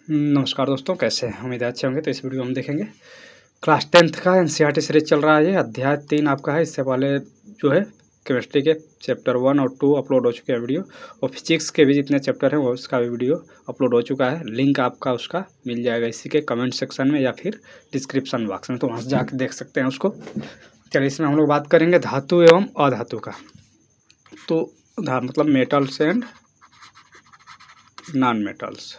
नमस्कार दोस्तों, कैसे हैं? उम्मीद है अच्छे होंगे। तो इस वीडियो में हम देखेंगे क्लास 10th का एनसीईआरटी सीरीज चल रहा है। ये अध्याय 3 आपका है। इससे पहले जो है केमिस्ट्री के चैप्टर 1 और 2 अपलोड हो चुके हैं वीडियो, और फिजिक्स के भी जितने चैप्टर हैं वो उसका भी वीडियो अपलोड हो चुका है। लिंक आपका उसका मिल जाएगा इसी के कमेंट सेक्शन में या फिर डिस्क्रिप्शन बॉक्स में, तो वहाँ से जाकर देख सकते हैं उसको। चलिए, इसमें हम लोग बात करेंगे धातु एवं अधातु का। तो मतलब मेटल्स एंड नॉन मेटल्स।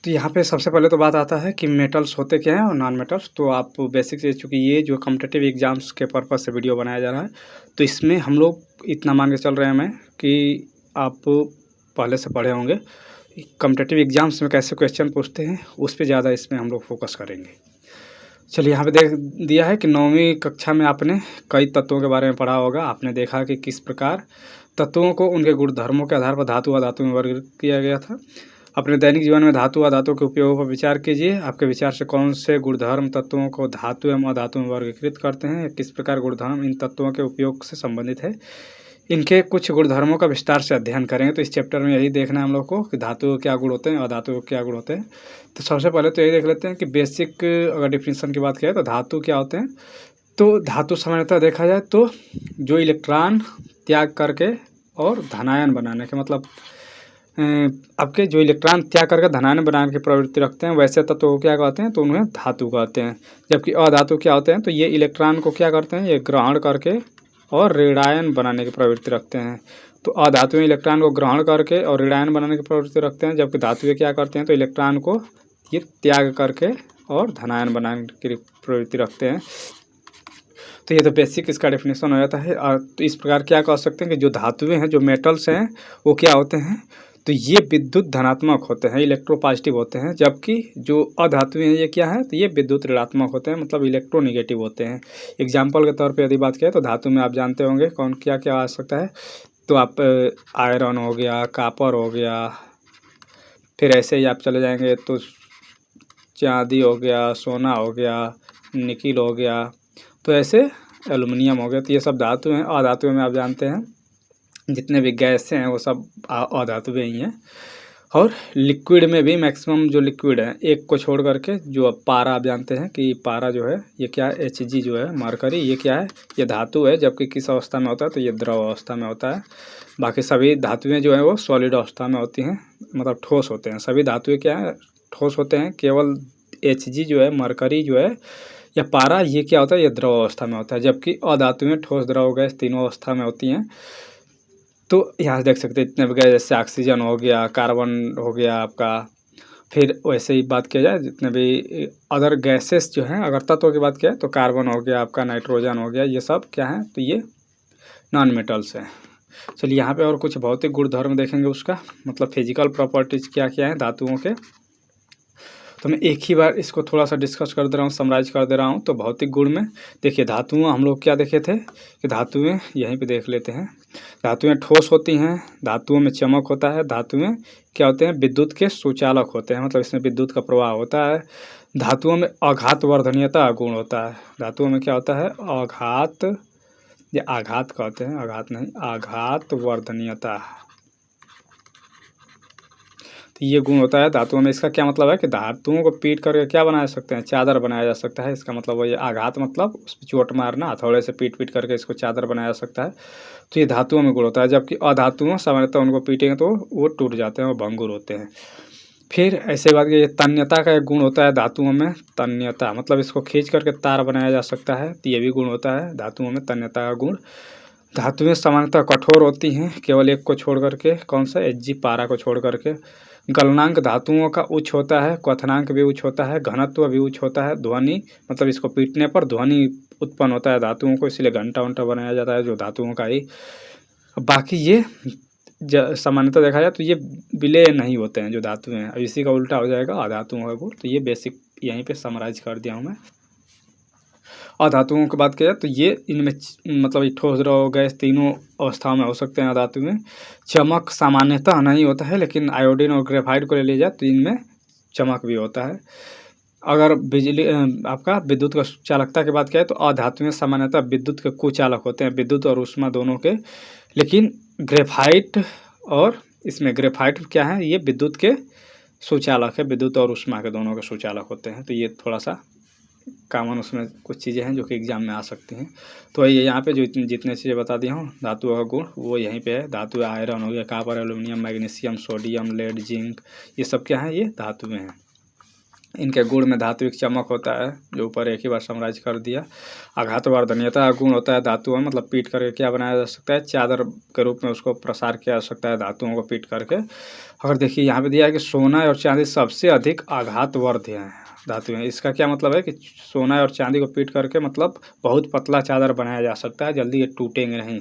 तो यहाँ पे सबसे पहले तो बात आता है कि मेटल्स होते क्या हैं और नॉन मेटल्स। तो आप बेसिक से, चूँकि ये जो कॉम्पिटिटिव एग्जाम्स के पर्पज़ से वीडियो बनाया जा रहा है, तो इसमें हम लोग इतना मान के चल रहे हैं मैं कि आप पहले से पढ़े होंगे कॉम्पिटिटिव एग्जाम्स में कैसे क्वेश्चन पूछते हैं, उस पर ज़्यादा इसमें हम लोग फोकस करेंगे। चलिए, यहाँ पे देख दिया है कि 9वीं कक्षा में आपने कई तत्वों के बारे में पढ़ा होगा। आपने देखा कि किस प्रकार तत्वों को उनके गुणधर्मों के आधार पर धातु अधातु में वर्गीकृत किया गया था। अपने दैनिक जीवन में धातु अधातु के उपयोग पर विचार कीजिए। आपके विचार से कौन से गुणधर्म तत्वों को धातु एवं अधातु में वर्गीकृत करते हैं? किस प्रकार गुणधर्म इन तत्वों के उपयोग से संबंधित है? इनके कुछ गुणधर्मों का विस्तार से अध्ययन करेंगे। तो इस चैप्टर में यही देखना है हम लोग को कि धातु के क्या गुण होते हैं, अधातु के क्या गुण होते हैं। तो सबसे पहले तो यही देख लेते हैं कि बेसिक अगर डिफिनीशन की बात करें तो धातु क्या होते हैं। तो धातु सामान्यतः देखा जाए तो जो इलेक्ट्रॉन त्याग करके और धनायन बनाने के, मतलब आपके जो इलेक्ट्रॉन त्याग करके धनायन बनाने की प्रवृत्ति रखते हैं, वैसे तत्व को क्या कहते हैं? तो उन्हें धातु कहते हैं। जबकि अधातु क्या होते हैं? तो ये इलेक्ट्रॉन को क्या करते हैं? ये ग्रहण करके और ऋणायन बनाने की प्रवृत्ति रखते हैं। तो अधातु में इलेक्ट्रॉन को ग्रहण करके और ऋणायन बनाने की प्रवृत्ति रखते हैं, जबकि धातु क्या करते हैं? तो इलेक्ट्रॉन को ये त्याग करके और धनायन बनाने की प्रवृत्ति रखते हैं। तो ये तो बेसिक इसका डेफिनेशन हो जाता है। और तो इस प्रकार क्या कह सकते हैं कि जो धातुएं हैं, जो मेटल्स हैं, वो क्या होते हैं? तो ये विद्युत धनात्मक होते हैं, इलेक्ट्रोपॉजिटिव होते हैं। जबकि जो अधातुएं हैं ये क्या है? तो ये विद्युत ऋणात्मक होते हैं, मतलब इलेक्ट्रोनिगेटिव होते हैं। एग्जाम्पल के तौर पे यदि बात करें तो धातु में आप जानते होंगे कौन क्या क्या आ सकता है। तो आप आयरन हो गया, कापर हो गया, फिर ऐसे ही आप चले जाएंगे तो चांदी हो गया, सोना हो गया, निकिल हो गया, तो ऐसे एल्युमिनियम हो गया। तो ये सब धातु हैं। अधातु में आप जानते हैं जितने भी गैस हैं वो सब अधातु ही हैं। और लिक्विड में भी मैक्सिमम जो लिक्विड है, एक को छोड़ करके, जो पारा आप जानते हैं कि पारा जो है ये क्या है? Hg जो है, मरकरी, ये क्या है? ये धातु है। जबकि किस अवस्था में होता है? तो ये द्रव अवस्था में होता है। बाकी सभी धातुएं जो है वो सॉलिड अवस्था में होती हैं, मतलब ठोस होते हैं। सभी धातुएं क्या है? ठोस होते हैं। केवल Hg जो है, मरकरी जो है या पारा, ये क्या होता है? ये द्रव अवस्था में होता है। जबकि अधातुएं ठोस, द्रव, गैस तीनों अवस्था में होती हैं। तो यहाँ से देख सकते हैं इतने गैस, जैसे ऑक्सीजन हो गया, कार्बन हो गया आपका। फिर वैसे ही बात किया जाए जितने भी अदर गैसेस जो हैं, अगर तत्वों की बात किया तो कार्बन हो गया आपका, नाइट्रोजन हो गया, ये सब क्या है? तो ये नॉन मेटल्स हैं। चलिए, यहाँ पे और कुछ भौतिक गुणधर्म देखेंगे उसका, मतलब फिजिकल प्रॉपर्टीज क्या क्या है धातुओं के। तो मैं एक ही बार इसको थोड़ा सा डिस्कस कर दे रहा हूँ, समराइज कर दे रहा हूँ। तो भौतिक गुण में देखिए, धातुएं हम लोग क्या देखे थे कि धातुएं यहीं पे देख लेते हैं। धातुएं ठोस होती हैं, धातुओं में चमक होता है, धातुएं क्या होते हैं? विद्युत के सुचालक होते हैं, मतलब इसमें विद्युत का प्रवाह होता है। धातुओं में आघात वर्धनीयता गुण होता है। धातुओं में क्या होता है? आघात, या आघात कहते हैं, आघात नहीं, आघात वर्धनीयता, तो ये गुण होता है धातुओं में। इसका क्या मतलब है कि धातुओं को पीट करके क्या बनाया जा सकते हैं? चादर बनाया जा सकता है। इसका मतलब वही आघात, मतलब उस पर चोट मारना, हथौड़े से पीट पीट करके इसको चादर बनाया जा सकता है। तो ये धातुओं में गुण होता है। जबकि अधातुओं सामान्यतः उनको पीटेंगे तो वो टूट जाते हैं, वो भंगुर होते हैं। फिर ऐसे बात की, तन्यता का एक गुण होता है धातुओं में। तन्यता मतलब इसको खींच करके तार बनाया जा सकता है, तो ये भी गुण होता है धातुओं में, तन्यता का गुण। धातुएं सामान्यतः कठोर होती हैं, केवल एक को छोड़ करके, कौन सा? Hg, पारा को छोड़ करके। गलनांक धातुओं का उच्च होता है, क्वथनांक भी उच्च होता है, घनत्व भी उच्च होता है। ध्वनि मतलब इसको पीटने पर ध्वनि उत्पन्न होता है धातुओं को, इसलिए घंटा वंटा बनाया जाता है जो धातुओं का ही। बाकी ये सामान्यतः देखा जाए तो ये विलय नहीं होते हैं जो धातुएं हैं। अब इसी का उल्टा हो जाएगा अधातुओं का गुण। तो ये बेसिक यहीं पे समराइज कर दिया हूँ मैं। अधातुओं की बात किया तो ये इनमें मतलब ठोस, द्रव, गैस तीनों अवस्थाओं में हो सकते हैं अधातु में। चमक सामान्यतः नहीं होता है, लेकिन आयोडीन और ग्रेफाइट को ले लिया जाए तो इनमें चमक भी होता है। अगर बिजली आपका विद्युत का चालकता की बात करें तो अधातुएं सामान्यतः विद्युत के कुचालक होते हैं, विद्युत और ऊष्मा दोनों के लेकिन ग्रेफाइट और इसमें ग्रेफाइट क्या है, ये विद्युत के सुचालक है, विद्युत और ऊष्मा के दोनों के सुचालक होते हैं। तो ये थोड़ा सा कॉमन उसमें कुछ चीज़ें हैं जो कि एग्जाम में आ सकती हैं। तो ये यहाँ पे जो जितने चीज़ें बता दिया हूँ धातुओं का गुण वो यहीं पे है। धातु आयरन हो गया, copper, aluminium, magnesium, sodium, lead, zinc, ये सब क्या है, ये धातुएं हैं। इनके गुण में धात्विक चमक होता है, जो ऊपर एक ही बार समराइज कर दिया। आघातवर्धनीयता गुण होता है धातुओं में, मतलब पीट करके क्या बनाया जा सकता है, चादर के रूप में उसको प्रसार किया जा सकता है धातुओं को पीट करके। अगर देखिए यहाँ पे दिया है कि सोना और चांदी सबसे अधिक आघातवर्ध हैं धातुएं। इसका क्या मतलब है कि सोना और चांदी को पीट करके मतलब बहुत पतला चादर बनाया जा सकता है, जल्दी ये टूटेंगे नहीं।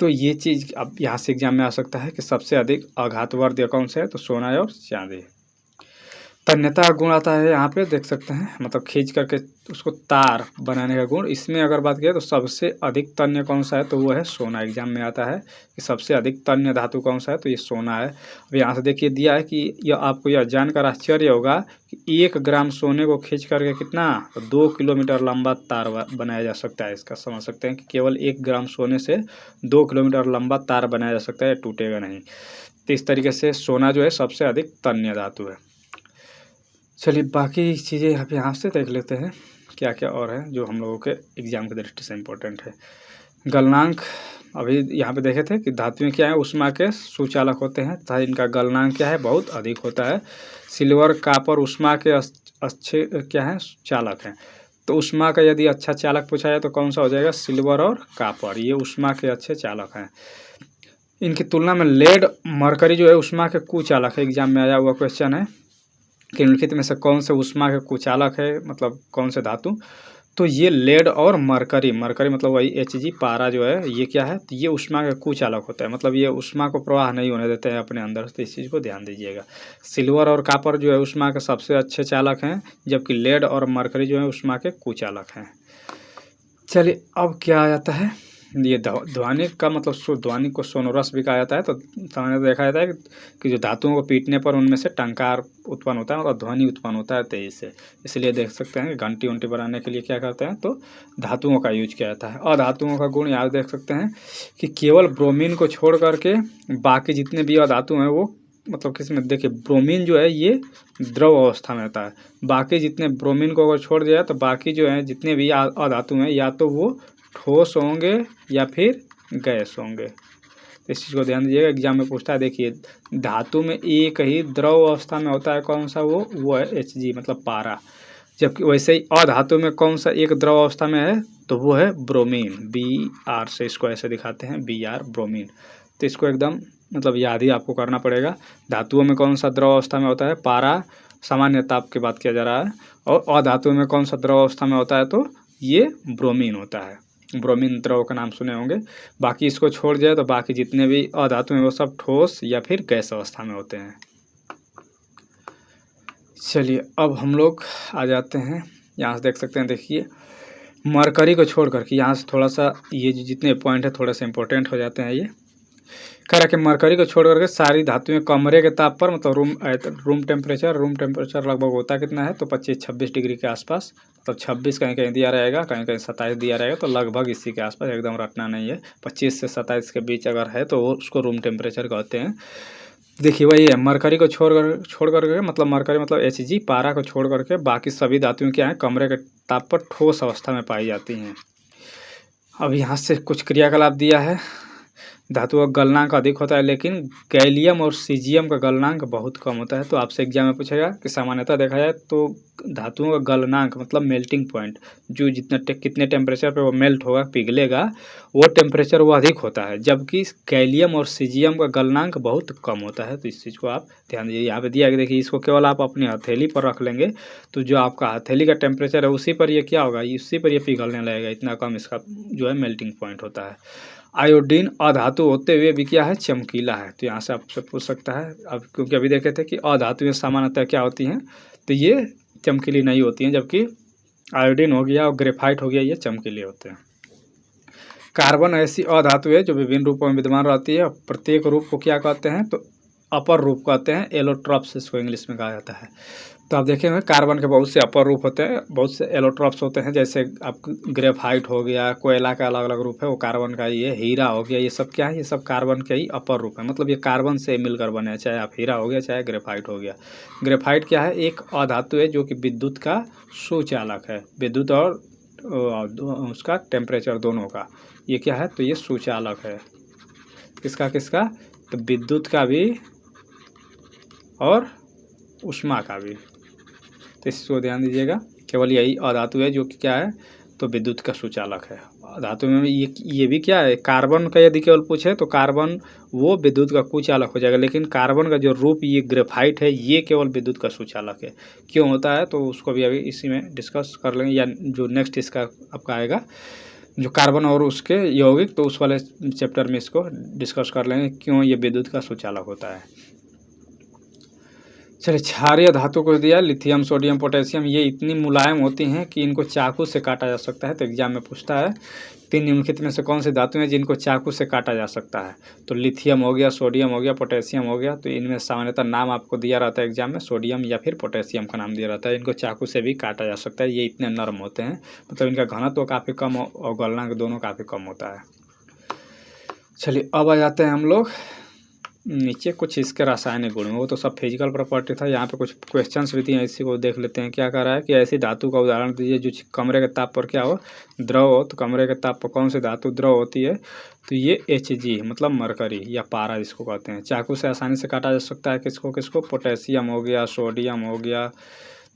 तो ये चीज़ अब यहाँ से एग्जाम में आ सकता है कि सबसे अधिक आघातवर्ध कौन सा है, तो सोना और चांदी। तन्यता गुण आता है यहाँ पे देख सकते हैं, मतलब खींच करके उसको तार बनाने का गुण। इसमें अगर बात करें तो सबसे अधिक तन्य कौन सा है, तो वो है सोना। एग्जाम में आता है कि सबसे अधिक तन्य धातु कौन सा है, तो ये सोना है। अब यहाँ से देखिए दिया है कि यह आपको यह जानकर आश्चर्य होगा कि 1 ग्राम सोने को खींच करके कितना, तो 2 किलोमीटर लंबा तार बनाया जा सकता है। इसका समझ सकते हैं कि केवल 1 ग्राम सोने से 2 किलोमीटर लंबा तार बनाया जा सकता है, टूटेगा नहीं। तो इस तरीके से सोना जो है सबसे अधिक तन्य धातु है। चलिए बाकी चीज़ें यहाँ से देख लेते हैं क्या क्या और है जो हम लोगों के एग्जाम की दृष्टि से इम्पोर्टेंट है। गलनांक अभी यहाँ पे देखे थे कि धातुएं क्या है, ऊष्मा के सुचालक होते हैं तथा इनका गलनांक क्या है, बहुत अधिक होता है। सिल्वर, कॉपर ऊष्मा के अच्छे क्या है, चालक हैं। तो ऊष्मा का यदि अच्छा चालक पूछा जाए तो कौन सा हो जाएगा, सिल्वर और कॉपर, ये ऊष्मा के अच्छे चालक हैं। इनकी तुलना में लेड, मरकरी जो है ऊष्मा के कुचालक है। एग्जाम में आया हुआ क्वेश्चन है कि निम्नलिखित में से कौन से ऊष्मा के कुचालक है, मतलब कौन से धातु, तो ये लेड और मरकरी। मरकरी मतलब वही Hg, पारा जो है ये क्या है, तो ये ऊष्मा के कुचालक होता है, मतलब ये ऊष्मा को प्रवाह नहीं होने देते हैं अपने अंदर। तो इस चीज़ को ध्यान दीजिएगा। सिल्वर और कॉपर जो है ऊष्मा के सबसे अच्छे चालक हैं, जबकि लेड और मरकरी जो है ऊष्मा के कुचालक हैं। चलिए अब क्या आ जाता है, ये ध्वनिक का मतलब ध्वनिक को सोनोरस भी कहा जाता है। तो सामान्य देखा जाता है कि जो धातुओं को पीटने पर उनमें से टंकार उत्पन्न होता है, मतलब ध्वनि उत्पन्न होता है तेजी से। इसलिए देख सकते हैं कि घंटी उंटी बनाने के लिए क्या करते हैं, तो धातुओं का यूज किया जाता है। और धातुओं का गुण यहाँ देख सकते हैं कि केवल ब्रोमीन को छोड़ करके बाकी जितने भी अधातु हैं वो, मतलब किसमें देखिए, ब्रोमीन जो है ये द्रव अवस्था में रहता है। बाकी जितने ब्रोमीन को अगर छोड़ दिया तो बाकी जो है जितने भी अधातु हैं या तो वो ठोस होंगे या फिर गैस होंगे। तो इस चीज़ को ध्यान दीजिएगा, एग्जाम में पूछता है। देखिए धातु में एक ही द्रव अवस्था में होता है, कौन सा, वो है Hg मतलब पारा। जबकि वैसे ही अधातु में कौन सा एक द्रव अवस्था में है, तो वो है ब्रोमीन। Br से इसको ऐसे दिखाते हैं, Br ब्रोमीन। तो इसको एकदम मतलब याद ही आपको करना पड़ेगा। धातुओं में कौन सा द्रव अवस्था में होता है, पारा, सामान्य ताप की बात किया जा रहा है। और अधातु में कौन सा द्रव अवस्था में होता है, तो ये ब्रोमीन होता है। ब्रोमीन द्रव का नाम सुने होंगे। बाकी इसको छोड़ दिया तो बाकी जितने भी अधातु हैं वो सब ठोस या फिर गैस अवस्था में होते हैं। चलिए अब हम लोग आ जाते हैं, यहाँ से देख सकते हैं, देखिए मरकरी को छोड़ करके यहाँ से थोड़ा सा ये जो जितने पॉइंट है थोड़े से इंपॉर्टेंट हो जाते हैं। ये कह रहा है कि मरकरी को छोड़ करके सारी धातुएं कमरे के ताप पर, मतलब रूम टेम्परेचर लगभग होता कितना है, तो 25-26 डिग्री के आसपास। तो 26 कहीं कहीं दिया रहेगा, कहीं कहीं 27 दिया रहेगा, तो लगभग इसी के आसपास, एकदम रटना नहीं है। 25 से 27 के बीच अगर है तो वो उसको रूम टेम्परेचर कहते हैं। देखिए वही है, मरकरी को छोड़ करके मतलब मरकरी मतलब Hg, पारा को छोड़ करके बाकी सभी धातुएं क्या हैं, कमरे के ताप पर ठोस अवस्था में पाई जाती हैं। अब यहाँ से कुछ क्रियाकलाप दिया है। धातु का गलनांक अधिक होता है, लेकिन गैलियम और सीजियम का गलनांक बहुत कम होता है। तो आपसे एग्जाम में पूछेगा कि सामान्यतः देखा जाए तो धातुओं का गलनांक मतलब मेल्टिंग पॉइंट, जो कितने टेम्परेचर पे वो मेल्ट होगा, पिघलेगा, वो टेम्परेचर वो अधिक होता है, जबकि गैलियम और सीजियम का गलनांक बहुत कम होता है। तो इस चीज़ को आप ध्यान दीजिए। यहाँ पे दिया है, देखिए इसको केवल आप अपनी हथेली पर रख लेंगे तो जो आपका हथेली का टेम्परेचर है उसी पर ये क्या होगा, उसी पर ये पिघलने लगेगा, इतना कम इसका जो है मेल्टिंग पॉइंट होता है। आयोडीन अधातु होते हुए भी क्या है, चमकीला है। तो यहाँ से आपसे पूछ सकता है, अब क्योंकि अभी देखे थे कि अधातुएं सामान्यतः क्या होती हैं, तो ये चमकीली नहीं होती हैं, जबकि आयोडीन हो गया और ग्रेफाइट हो गया, ये चमकीले होते हैं। कार्बन ऐसी अधातु है जो विभिन्न रूपों में विद्यमान रहती है। प्रत्येक रूप को क्या कहते हैं, तो अपर रूप कहते हैं, एलोट्रॉप्स इसको इंग्लिश में कहा जाता है। तो आप देखेंगे कार्बन के बहुत से अपर रूप होते हैं, बहुत से एलोट्रॉप्स होते हैं, जैसे आप ग्रेफाइट हो गया, कोयला का अलग अलग रूप है वो कार्बन का, ये हीरा हो गया, ये सब क्या है, ये सब कार्बन के ही अपर रूप है। मतलब ये कार्बन से मिलकर बने हैं, चाहे आप हीरा हो गया चाहे ग्रेफाइट हो गया। ग्रेफाइट क्या है, एक अधातु है जो कि विद्युत का सुचालक है, विद्युत और उसका टेम्परेचर दोनों का ये क्या है, तो ये सुचालक है। किसका किसका, तो विद्युत का भी और ऊष्मा का भी। तो इसको ध्यान दीजिएगा, केवल यही अधातु है जो कि क्या है, तो विद्युत का सुचालक है। धातु में ये भी क्या है, कार्बन का यदि केवल पूछे तो कार्बन वो विद्युत का कुचालक हो जाएगा, लेकिन कार्बन का जो रूप ये ग्रेफाइट है ये केवल विद्युत का सुचालक है। क्यों होता है, तो उसको भी अभी इसी में डिस्कस कर लेंगे, या जो नेक्स्ट इसका आपका आएगा जो कार्बन और उसके यौगिक, तो उस वाले चैप्टर में इसको डिस्कस कर लेंगे क्यों ये विद्युत का सुचालक होता है। चलिए, क्षारीय धातु को दिया, लिथियम, सोडियम, पोटेशियम, ये इतनी मुलायम होती हैं कि इनको चाकू से काटा जा सकता है। तो एग्जाम में पूछता है 3 निम्नलिखित में से कौन सी धातु हैं जिनको चाकू से काटा जा सकता है। तो लिथियम हो गया, सोडियम हो गया, पोटेशियम हो गया। तो इनमें सामान्यतः नाम आपको दिया रहता है एग्जाम में, सोडियम या फिर पोटेशियम का नाम दिया रहता है। इनको चाकू से भी काटा जा सकता है, ये इतने नरम होते हैं, मतलब इनका घनत्व तो काफ़ी कम और गलनांक दोनों काफ़ी कम होता है। चलिए, अब आ जाते हैं हम लोग नीचे कुछ इसके रासायनिक गुण, वो तो सब फिजिकल प्रॉपर्टी था। यहाँ पे कुछ क्वेश्चंस भी दिए हैं, इसी को देख लेते हैं। क्या कह रहा है कि ऐसी धातु का उदाहरण दीजिए जो कमरे के ताप पर क्या हो, द्रव हो। तो कमरे के ताप पर कौन सी धातु द्रव होती है, तो ये Hg मतलब मरकरी या पारा जिसको कहते हैं। चाकू से आसानी से काटा जा सकता है किसको किसको, पोटेशियम हो गया, सोडियम हो गया,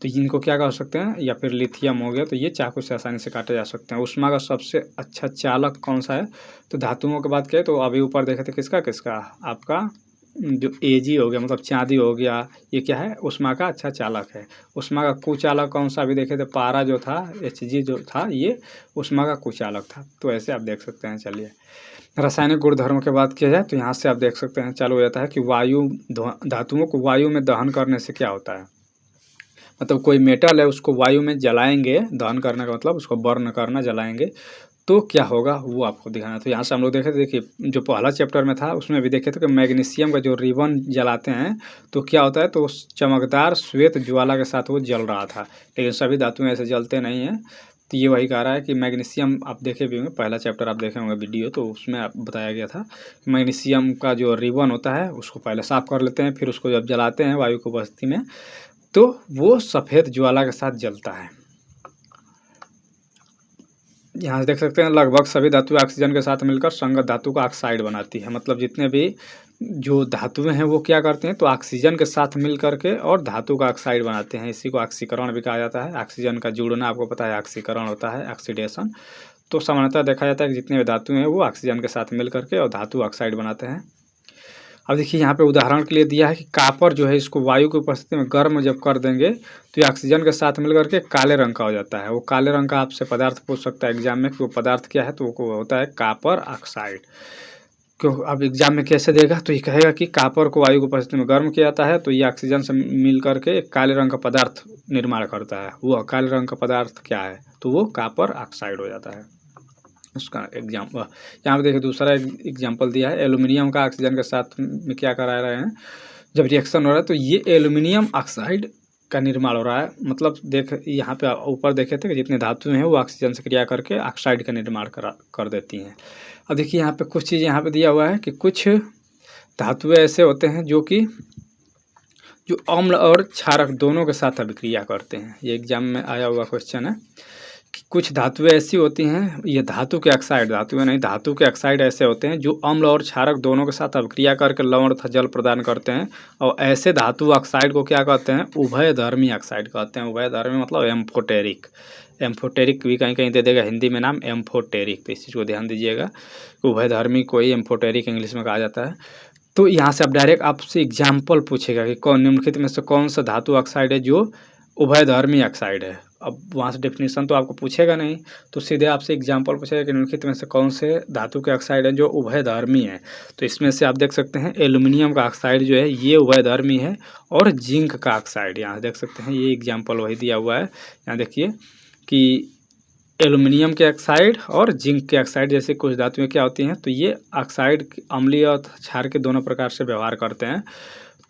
तो इनको क्या कह सकते हैं, या फिर लिथियम हो गया, तो ये चाकू से आसानी से काटे जा सकते हैं। ऊष्मा का सबसे अच्छा चालक कौन सा है, तो धातुओं की बात करें तो अभी ऊपर देखे थे किसका किसका, आपका जो Ag हो गया मतलब चांदी हो गया, ये क्या है, ऊष्मा का अच्छा चालक है। ऊष्मा का कुचालक कौन सा, अभी देखे थे पारा जो था, Hg जो था, ये ऊष्मा का कुचालक था। तो ऐसे आप देख सकते हैं। चलिए, रासायनिक गुणधर्म की बात किया जाए तो यहाँ से आप देख सकते हैं चालू हो जाता है कि वायु, धातुओं को वायु में दहन करने से क्या होता है, मतलब कोई मेटल है उसको वायु में जलाएंगे, दहन करने का मतलब उसको बर्न करना, जलाएंगे, तो क्या होगा वो आपको दिखाना। तो यहाँ से हम लोग देखे थे, देखिए जो पहला चैप्टर में था उसमें भी देखे थे कि मैग्नीशियम का जो रिबन जलाते हैं तो क्या होता है, तो चमकदार श्वेत ज्वाला के साथ वो जल रहा था, लेकिन सभी धातुएं ऐसे जलते नहीं हैं। तो ये वही कह रहा है कि मैग्नीशियम, आप देखे भी होंगे, पहला चैप्टर आप देखे होंगे वीडियो, तो उसमें आप बताया गया था मैग्नीशियम का जो रिबन होता है उसको पहले साफ़ कर लेते हैं, फिर उसको जब जलाते हैं वायु की उपस्थिति में तो वो सफ़ेद ज्वाला के साथ जलता है। यहाँ से देख सकते हैं लगभग सभी धातुएं ऑक्सीजन के साथ मिलकर संगत धातु का ऑक्साइड बनाती है। मतलब जितने भी जो धातुएं हैं वो क्या करते हैं, तो ऑक्सीजन के साथ मिल करके और धातु का ऑक्साइड बनाते हैं। इसी को ऑक्सीकरण भी कहा जाता है। ऑक्सीजन का जुड़ना आपको पता है ऑक्सीकरण होता है, ऑक्सीडेशन। तो सामान्यतः देखा जाता है कि जितने भी धातुएं हैं वो ऑक्सीजन के साथ मिल करके और धातु ऑक्साइड बनाते हैं। अब देखिए यहाँ पे उदाहरण के लिए दिया है कि कापर जो है इसको वायु की उपस्थिति में गर्म जब कर देंगे तो ये ऑक्सीजन के साथ मिलकर के काले रंग का हो जाता है। वो काले रंग का आपसे पदार्थ पूछ सकता है एग्जाम में कि वो पदार्थ क्या है, तो वो होता है कापर ऑक्साइड। क्यों, अब एग्जाम में कैसे देगा, तो ये कहेगा कि कापर को वायु की उपस्थिति में गर्म किया जाता है तो ये ऑक्सीजन से मिल करके एक काले रंग का पदार्थ निर्माण करता है। वो काले रंग का पदार्थ क्या है, तो वो कापर ऑक्साइड हो जाता है। उसका एग्जाम्पल यहाँ पे देखिए, दूसरा एग्जाम्पल दिया है, एल्यूमिनियम का ऑक्सीजन के साथ में क्या करा रहे हैं, जब रिएक्शन हो रहा है तो ये एल्यूमिनियम ऑक्साइड का निर्माण हो रहा है। मतलब देख यहाँ पे ऊपर देखे थे कि जितने धातुएं हैं वो ऑक्सीजन से क्रिया करके ऑक्साइड का निर्माण कर देती हैं। अब देखिए यहाँ पे कुछ चीज़ यहाँ पे दिया हुआ है कि कुछ धातुएं ऐसे होते हैं जो कि जो अम्ल और क्षारक दोनों के साथ अभिक्रिया करते हैं। ये एग्जाम में आया हुआ क्वेश्चन है कि कुछ धातुएं ऐसी होती हैं, ये धातु के ऑक्साइड, धातुएं नहीं, धातु के ऑक्साइड ऐसे होते हैं जो अम्ल और क्षारक दोनों के साथ अभिक्रिया करके लवण तथा जल प्रदान करते हैं। और ऐसे धातु ऑक्साइड को क्या कहते हैं, उभयधर्मी ऑक्साइड कहते हैं। उभयधर्मी मतलब एम्फोटेरिक। एम्फोटेरिक भी कहीं कहीं दे देगा हिंदी में नाम एम्फोटेरिक, तो इस चीज़ को ध्यान दीजिएगा। उभयधर्मी को ही एम्फोटेरिक इंग्लिश में कहा जाता है। तो यहाँ से अब डायरेक्ट आपसे एग्जाम्पल पूछेगा कि कौन निम्नलिखित में से कौन सा धातु ऑक्साइड है जो उभयधर्मी ऑक्साइड है। अब वहाँ से डेफिनेशन तो आपको पूछेगा नहीं, तो सीधे आपसे एग्जाम्पल पूछेगा कि निम्नलिखित में से कौन से धातु के ऑक्साइड है जो उभयधर्मी है। तो इसमें से आप देख सकते हैं एल्यूमिनियम का ऑक्साइड जो है ये उभयधर्मी है, और जिंक का ऑक्साइड यहाँ देख सकते हैं, ये एग्जाम्पल वही दिया हुआ है। यहाँ देखिए कि एल्यूमिनियम के ऑक्साइड और जिंक के ऑक्साइड जैसे कुछ धातुएं क्या होती हैं, तो ये ऑक्साइड अम्लीय और क्षार के दोनों प्रकार से व्यवहार करते हैं।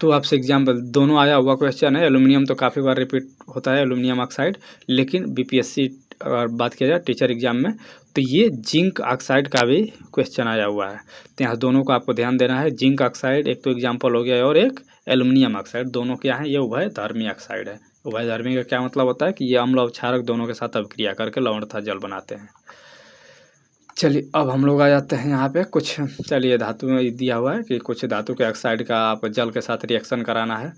तो आपसे एग्जाम्पल दोनों आया हुआ क्वेश्चन है। एल्यूमिनियम तो काफ़ी बार रिपीट होता है, एल्यूमिनियम ऑक्साइड, लेकिन बीपीएससी अगर बात किया जाए टीचर एग्जाम में तो ये जिंक ऑक्साइड का भी क्वेश्चन आया हुआ है। तो यहाँ दोनों को आपको ध्यान देना है। जिंक ऑक्साइड एक तो एग्जाम्पल हो गया और एक एल्यूमिनियम ऑक्साइड, दोनों क्या है, ये उभयधर्मी ऑक्साइड है। उभयधर्मी का क्या मतलब होता है कि ये अम्ल और क्षारक दोनों के साथ अभिक्रिया करके लवण तथा जल बनाते हैं। चलिए अब हम लोग आ जाते हैं यहाँ पे कुछ, चलिए धातु में दिया हुआ है कि कुछ धातु के ऑक्साइड का आप जल के साथ रिएक्शन कराना है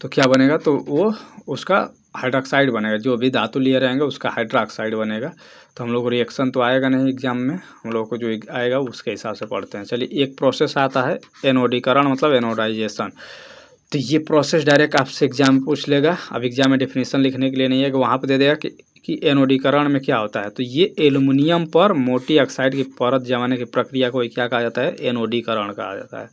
तो क्या बनेगा, तो वो उसका हाइड्रोक्साइड बनेगा। जो भी धातु लिए रहेंगे उसका हाइड्रोक्साइड बनेगा। तो हम लोग को रिएक्शन तो आएगा नहीं एग्जाम में, हम लोग को जो आएगा उसके हिसाब से पढ़ते हैं। चलिए एक प्रोसेस आता है एनोडीकरण, मतलब एनोडाइजेशन। तो ये प्रोसेस डायरेक्ट आपसे एग्जाम में पूछ लेगा। अब एग्जाम में डेफिनेशन लिखने के लिए नहीं है कि वहाँ पर दे देगा कि एनोडीकरण में क्या होता है। तो ये एल्युमिनियम पर मोटी ऑक्साइड की परत जमाने की प्रक्रिया को क्या कहा जाता है, एनोडीकरण कहा जाता है।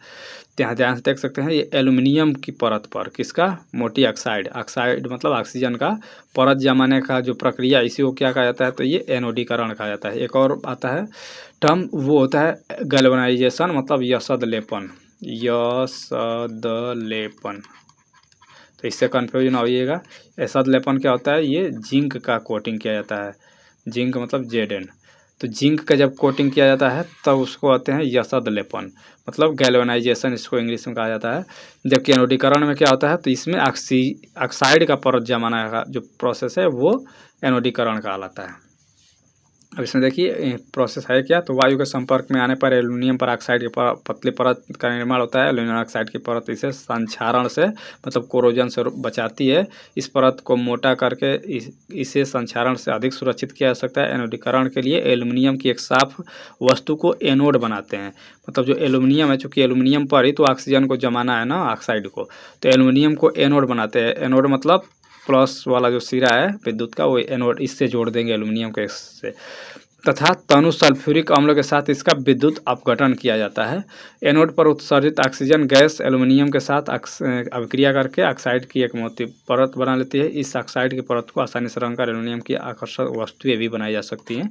यहाँ ध्यान से देख सकते हैं ये एल्युमिनियम की परत पर किसका, मोटी ऑक्साइड, ऑक्साइड मतलब ऑक्सीजन का परत जमाने का जो प्रक्रिया, इसी को क्या कहा जाता है, तो ये एनोडीकरण कहा जाता है। एक और आता है टर्म, वो होता है गैल्वेनाइजेशन, मतलब यसद लेपन, यसद लेपन। तो इससे कन्फ्यूजन ना होइएगा। यसद लेपन क्या होता है, ये जिंक का कोटिंग किया जाता है, जिंक मतलब Zn। तो जिंक का जब कोटिंग किया जाता है तब उसको आते हैं यसद लेपन, मतलब गैल्वेनाइजेशन इसको इंग्लिश में कहा जाता है। जबकि एनोडीकरण में क्या होता है, तो इसमें ऑक्साइड का परत जमाना का जो प्रोसेस है वो एनोडीकरण कहलाता है। अब इसमें देखिए प्रोसेस है क्या, तो वायु के संपर्क में आने पर एल्युमिनियम पर ऑक्साइड की पतली परत का निर्माण होता है। एल्युमिनियम ऑक्साइड की परत इसे संक्षारण से, मतलब कोरोजन से बचाती है। इस परत को मोटा करके इसे संक्षारण से अधिक सुरक्षित किया जा सकता है। एनोडीकरण के लिए एल्युमिनियम की एक साफ वस्तु को एनोड बनाते हैं। मतलब जो एल्युमिनियम है, चूँकि एल्युमिनियम पर ही तो ऑक्सीजन को जमाना है ना, ऑक्साइड को, तो एल्युमिनियम को एनोड बनाते हैं। एनोड मतलब प्लस वाला जो सिरा है विद्युत का, वो एनोड इससे जोड़ देंगे एल्युमिनियम के से, तथा तनु सल्फ्यूरिक अम्ल के साथ इसका विद्युत अपघटन किया जाता है। एनोड पर उत्सर्जित ऑक्सीजन गैस एल्युमिनियम के साथ अभिक्रिया करके ऑक्साइड की एक मोटी परत बना लेती है। इस ऑक्साइड की परत को आसानी से रंगकर एल्युमिनियम की आकर्षक वस्तुएं भी बनाई जा सकती हैं।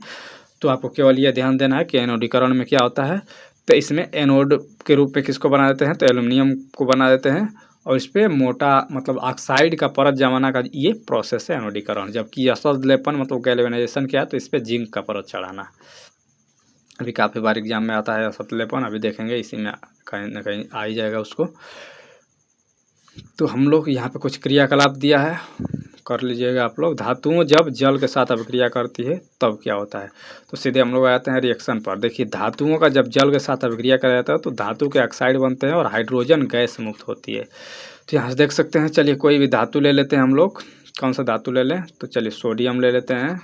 तो आपको केवल यह ध्यान देना है कि एनोडीकरण में क्या होता है। तो इसमें एनोड के रूप में किसको बना देते हैं, तो एल्युमिनियम को बना देते हैं, और इस पर मोटा मतलब ऑक्साइड का परत जमाना का ये प्रोसेस है एनोडीकरण। जबकि यसद लेपन मतलब गैल्वेनाइजेशन क्या है, तो इस पर जिंक का परत चढ़ाना। अभी काफ़ी बार एग्जाम में आता है यसद लेपन, अभी देखेंगे इसी में कहीं ना कहीं आ ही जाएगा उसको। तो हम लोग यहाँ पे कुछ क्रियाकलाप दिया है, कर लीजिएगा आप लोग। धातुओं जब जल के साथ अभिक्रिया करती है तब क्या होता है, तो सीधे हम लोग आते हैं रिएक्शन पर। देखिए धातुओं का जब जल के साथ अभिक्रिया किया जाता है तो धातु के ऑक्साइड बनते हैं और हाइड्रोजन गैस मुक्त होती है। तो यहाँ से देख सकते हैं, चलिए कोई भी धातु ले लेते हैं हम लोग। कौन सा धातु ले लें, तो चलिए सोडियम ले लेते हैं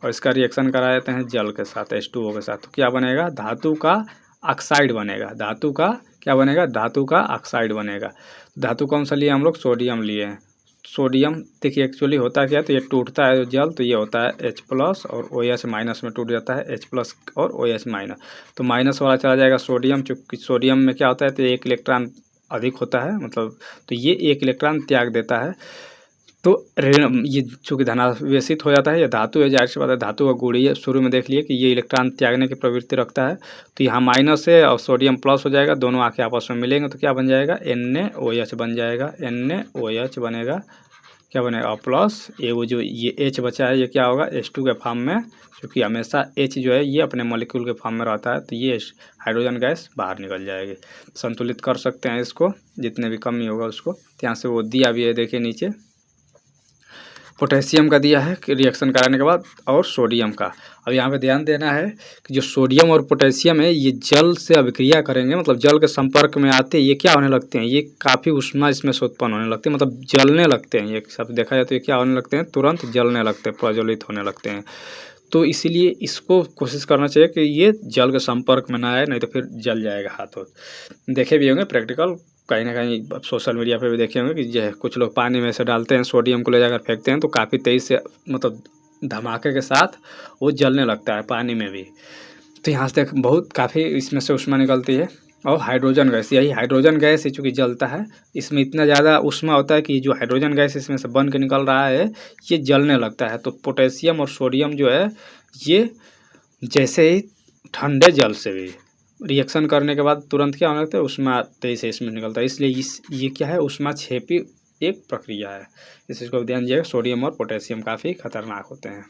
और इसका रिएक्शन करा देते हैं जल के साथ, H2O के साथ। तो क्या बनेगा, धातु का ऑक्साइड बनेगा। धातु का क्या बनेगा, धातु का ऑक्साइड बनेगा। धातु कौन सा लिए हम लोग, सोडियम लिए हैं। सोडियम देखिए एक्चुअली होता क्या है, तो ये टूटता है जल, तो ये होता है H+ और OH- में टूट जाता है, H+ और OH-। तो माइनस वाला चला जाएगा सोडियम, चूँकि सोडियम में क्या होता है, तो एक इलेक्ट्रॉन अधिक होता है, मतलब तो ये एक इलेक्ट्रॉन त्याग देता है। तो ये चूँकि धनावेशित हो जाता है, ये धातु है, जाहिर सी बात है धातु का गुण ही है। शुरू में देख लिए कि ये इलेक्ट्रॉन त्यागने की प्रवृत्ति रखता है। तो यहाँ माइनस है और सोडियम प्लस हो जाएगा, दोनों आके आपस में मिलेंगे तो क्या बन जाएगा, NaOH बन जाएगा। NaOH बनेगा, क्या बनेगा, प्लस ये वो जो ये H बचा है ये क्या होगा, H2 के फॉर्म में, क्योंकि हमेशा H जो है ये अपने मॉलिक्यूल के फॉर्म में रहता है, तो ये हाइड्रोजन गैस बाहर निकल जाएगी। संतुलित कर सकते हैं इसको, जितने भी कमी होगा उसको। यहाँ से वो दिया भी है, देखिए नीचे पोटेशियम का दिया है कि रिएक्शन कराने के बाद, और सोडियम का। अब यहाँ पे ध्यान देना है कि जो सोडियम और पोटेशियम है ये जल से अभिक्रिया करेंगे, मतलब जल के संपर्क में आते ये क्या होने लगते हैं, ये काफ़ी उष्मा इसमें से उत्पन्न होने लगती है, मतलब जलने लगते हैं। ये सब देखा जाए तो ये क्या होने लगते हैं, तुरंत जलने लगते हैं, प्रज्वलित होने लगते हैं। तो इसीलिए इसको कोशिश करना चाहिए कि ये जल के संपर्क में ना आए, नहीं तो फिर जल जाएगा हाथ। देखे भी होंगे प्रैक्टिकल, कहीं ना कहीं सोशल मीडिया पे भी देखे होंगे कि जो कुछ लोग पानी में से डालते हैं, सोडियम को ले जाकर फेंकते हैं, तो काफ़ी तेज़ी से मतलब धमाके के साथ वो जलने लगता है पानी में भी। तो यहाँ से बहुत काफ़ी इसमें से ऊष्मा निकलती है। और हाइड्रोजन गैस, यही हाइड्रोजन गैस ही चूँकि जलता है, इसमें इतना ज़्यादा ऊष्मा होता है कि जो हाइड्रोजन गैस इसमें से बन के निकल रहा है ये जलने लगता है। तो पोटेशियम और सोडियम जो है ये जैसे ही ठंडे जल से भी रिएक्शन करने के बाद तुरंत क्या होना लगता है, ऊष्मा तेजी से इसमें निकलता है। इसलिए ये क्या है, ऊष्माक्षेपी एक प्रक्रिया है। इस चीज़ को ध्यान दीजिएगा। सोडियम और पोटेशियम काफ़ी खतरनाक होते हैं।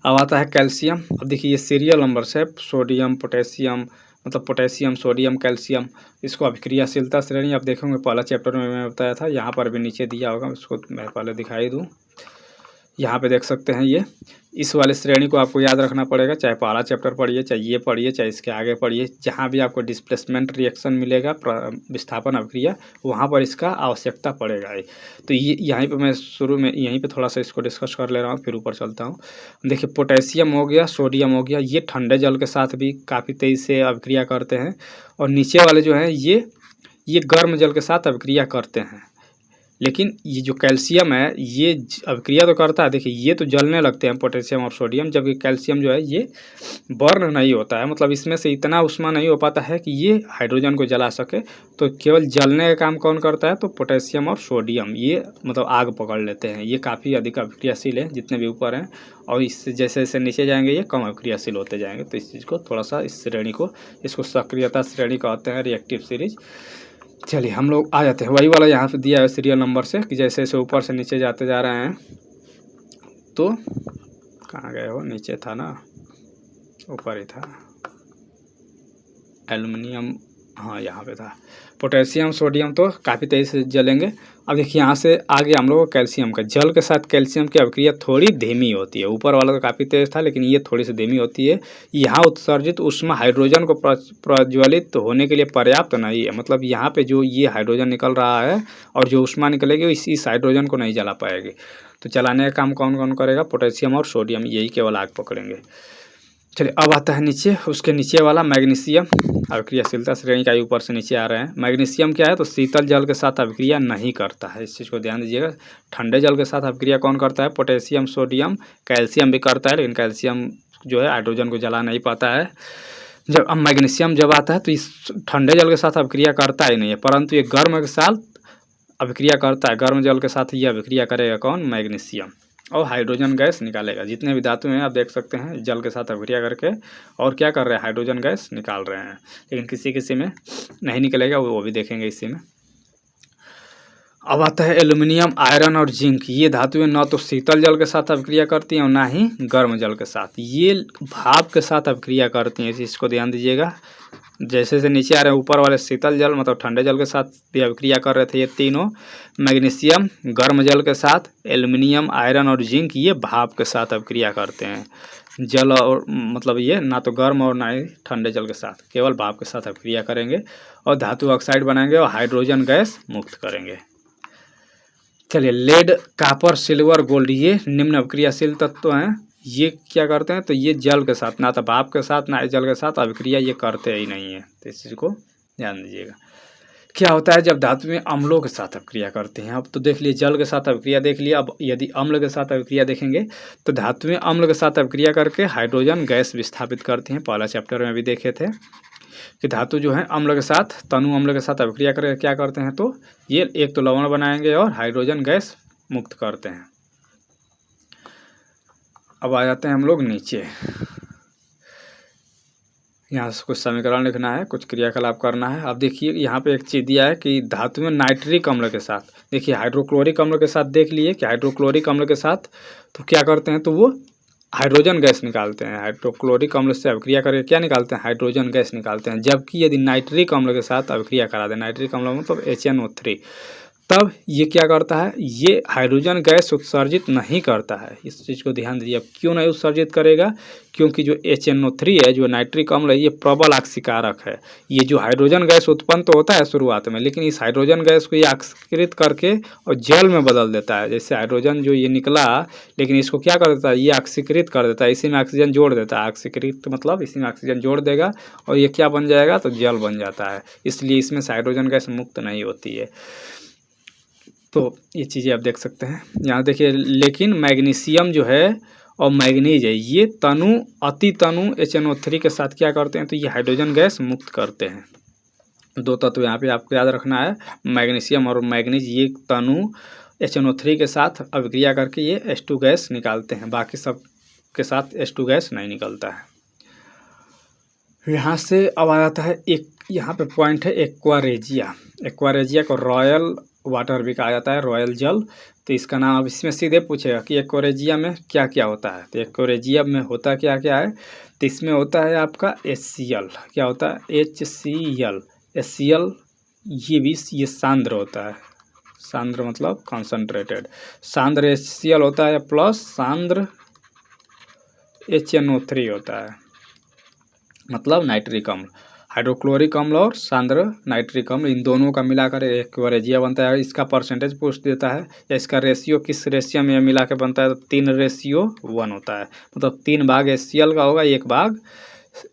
अब आता है कैल्शियम। अब देखिए ये सीरियल नंबर से सोडियम पोटेशियम, मतलब पोटेशियम सोडियम कैल्शियम, इसको अभिक्रियाशीलता श्रेणी आप देखेंगे पहला चैप्टर में मैं बताया था, यहाँ पर भी नीचे दिया होगा, उसको मैं पहले दिखाई दूँ। यहाँ पे देख सकते हैं ये इस वाले श्रेणी को आपको याद रखना पड़ेगा, चाहे पहला चैप्टर पढ़िए, चाहे ये पढ़िए, चाहे इसके आगे पढ़िए। जहाँ भी आपको डिस्प्लेसमेंट रिएक्शन मिलेगा, विस्थापन अभिक्रिया, वहाँ पर इसका आवश्यकता पड़ेगा ही। तो ये यहीं पे मैं शुरू में यहीं पे थोड़ा सा इसको डिस्कस कर ले रहा हूँ, फिर ऊपर चलता हूँ। देखिए पोटेशियम हो गया, सोडियम हो गया, ये ठंडे जल के साथ भी काफ़ी तेज़ी से अभिक्रिया करते हैं। और नीचे वाले जो हैं ये गर्म जल के साथ अभिक्रिया करते हैं। लेकिन ये जो कैल्शियम है ये अभिक्रिया तो करता है, देखिए ये तो जलने लगते हैं पोटेशियम और सोडियम, जबकि कैल्शियम जो है ये बर्न नहीं होता है, मतलब इसमें से इतना ऊष्मा नहीं हो पाता है कि ये हाइड्रोजन को जला सके। तो केवल जलने का काम कौन करता है, तो पोटेशियम और सोडियम, ये मतलब आग पकड़ लेते हैं। ये काफ़ी अधिक अभिक्रियाशील है जितने भी ऊपर हैं, और इससे जैसे जैसे नीचे जाएंगे ये कम अभिक्रियाशील होते जाएंगे। तो इस चीज़ को थोड़ा सा, इस श्रेणी को, इसको सक्रियता श्रेणी कहते हैं, रिएक्टिव सीरीज। चलिए हम लोग आ जाते हैं, वही वाला यहाँ पे दिया है सीरियल नंबर से कि जैसे जैसे ऊपर से नीचे जाते जा रहे हैं। तो कहाँ गए हो, नीचे था ना, ऊपर ही था, एल्युमिनियम, हाँ यहाँ पे था। पोटेशियम सोडियम तो काफ़ी तेज़ी से जलेंगे। अब देखिए यहाँ से आगे हम लोग कैल्शियम का, जल के साथ कैल्शियम की अभिक्रिया थोड़ी धीमी होती है। ऊपर वाला तो काफ़ी तेज़ था, लेकिन ये थोड़ी सी धीमी होती है। यहाँ उत्सर्जित ऊष्मा हाइड्रोजन को प्रज्वलित होने के लिए पर्याप्त नहीं है, मतलब यहाँ पे जो ये हाइड्रोजन निकल रहा है और जो ऊष्मा निकलेगी इस हाइड्रोजन को नहीं जला पाएगी। तो जलाने का काम कौन कौन करेगा, पोटेशियम और सोडियम, यही केवल आग पकड़ेंगे। चलिए अब आता है नीचे, उसके नीचे वाला मैग्नीशियम। अभिक्रियाशीलता श्रेणी का ही ऊपर से नीचे आ रहे हैं। मैग्नीशियम क्या है, तो शीतल जल के साथ अभिक्रिया नहीं करता है, इस चीज़ को ध्यान दीजिएगा। ठंडे जल के साथ अभिक्रिया कौन करता है, पोटेशियम सोडियम, कैल्शियम भी करता है, लेकिन कैल्शियम जो है हाइड्रोजन को जला नहीं पाता है। जब अब मैग्नीशियम जब आता है तो इस ठंडे जल के साथ अभिक्रिया करता ही नहीं है, परंतु ये गर्म के साथ अभिक्रिया करता है। गर्म जल के साथ ये अभिक्रिया करेगा कौन, मैग्नीशियम, और हाइड्रोजन गैस निकालेगा। जितने भी धातु हैं आप देख सकते हैं जल के साथ अभिक्रिया करके और क्या कर रहे हैं, हाइड्रोजन गैस निकाल रहे हैं। लेकिन किसी किसी में नहीं निकलेगा, वो भी देखेंगे इसी में। अब आता है एल्युमिनियम, आयरन और जिंक। ये धातुएं न तो शीतल जल के साथ अभिक्रिया करती हैं और ना ही गर्म जल के साथ, ये भाप के साथ अभिक्रिया करती हैं, इसको ध्यान दीजिएगा। जैसे से नीचे आ रहे हैं, ऊपर वाले शीतल जल मतलब ठंडे जल के साथ भी अभिक्रिया कर रहे थे ये तीनों। मैग्नीशियम गर्म जल के साथ, एल्युमिनियम, आयरन और जिंक ये भाप के साथ अभिक्रिया करते हैं। जल और मतलब ये ना तो गर्म और ना ही ठंडे जल के साथ, केवल भाप के साथ अभिक्रिया करेंगे और धातु ऑक्साइड बनाएंगे और हाइड्रोजन गैस मुक्त करेंगे। चलिए लेड, कापर, सिल्वर, गोल्ड ये निम्न अभिक्रियाशील तत्व हैं। ये क्या करते हैं, तो ये जल के साथ, ना तो भाप के साथ ना जल के साथ अभिक्रिया ये करते ही नहीं है। तो इस चीज़ को ध्यान दीजिएगा। क्या होता है जब धातुएं अम्लों के साथ अभिक्रिया करते हैं। अब तो देख लिए जल के साथ अभिक्रिया देख लिया, अब यदि अम्ल के साथ अभिक्रिया देखेंगे तो धातुएं अम्ल के साथ अभिक्रिया करके हाइड्रोजन गैस विस्थापित करती हैं। पहला चैप्टर में भी देखे थे कि धातु जो है अम्ल के साथ, तनु अम्ल के साथ अभिक्रिया करके क्या करते हैं, तो ये एक तो लवण बनाएंगे और हाइड्रोजन गैस मुक्त करते हैं। अब आ जाते हैं हम लोग नीचे, यहाँ से कुछ समीकरण लिखना है, कुछ क्रियाकलाप करना है। अब देखिए यहाँ पे एक चीज़ दिया है कि धातु में नाइट्रिक अम्ल के साथ, देखिए हाइड्रोक्लोरिक अम्ल के साथ देख लिए कि हाइड्रोक्लोरिक अम्ल के साथ तो क्या करते हैं, तो वो हाइड्रोजन गैस निकालते हैं। हाइड्रोक्लोरिक अम्ल से अभिक्रिया करके क्या निकालते हैं, हाइड्रोजन गैस निकालते हैं। जबकि यदि नाइट्रिक अम्ल के साथ अभिक्रिया करा दें, नाइट्रिक अम्ल मतलब HNO3, तब ये क्या करता है, ये हाइड्रोजन गैस उत्सर्जित नहीं करता है। इस चीज़ को ध्यान दीजिए। अब क्यों नहीं उत्सर्जित करेगा, क्योंकि जो HNO3 है, जो नाइट्रिक अम्ल है, ये प्रबल ऑक्सीकारक है। ये जो हाइड्रोजन गैस उत्पन्न तो होता है शुरुआत में, लेकिन इस हाइड्रोजन गैस को ये ऑक्सीकृत करके और जल में बदल देता है। जैसे हाइड्रोजन जो ये निकला, लेकिन इसको क्या कर देता है, ये ऑक्सीकृत कर देता है, इसी में ऑक्सीजन जोड़ देता है। ऑक्सीकृत मतलब इसी में ऑक्सीजन जोड़ देगा और ये क्या बन जाएगा, तो जल बन जाता है। इसलिए इसमें से हाइड्रोजन गैस मुक्त नहीं होती है। तो ये चीज़ें आप देख सकते हैं यहाँ देखिए। लेकिन मैग्नीशियम जो है और मैग्नीज है, ये तनु अति तनु HNO3 के साथ क्या करते हैं, तो ये हाइड्रोजन गैस मुक्त करते हैं। दो तत्व यहाँ पे आपको याद रखना है, मैग्नीशियम और मैग्नीज, ये तनु HNO3 के साथ अभिक्रिया करके ये H2 गैस निकालते हैं, बाकी सब के साथ H2 गैस नहीं निकलता है। यहाँ से अब आ जाता है एक, यहाँ पे पॉइंट है एक्वारेजिया। एक्वारेजिया को रॉयल वाटर भी कहा जाता है, रॉयल जल। तो इसका नाम अब इसमें सीधे पूछेगा कि एक्वारेजिया में क्या क्या होता है। तो एक्वारेजिया में होता क्या क्या है, तो इसमें होता है आपका HCl। क्या होता है, HCl। HCl ये सांद्र होता है, सांद्र मतलब कॉन्सनट्रेटेड। सांद्र HCl होता है प्लस सांद्र HNO3 होता है, मतलब नाइट्रिक अम्ल। हाइड्रोक्लोरिक अम्ल और सांद्र नाइट्रिक अम्ल, इन दोनों का मिलाकर एक्वारेजिया बनता है। इसका परसेंटेज पूछ देता है या इसका रेशियो किस रेशियो में मिला के बनता है, तो 3:1 होता है। मतलब 3 भाग HCl का होगा, 1 भाग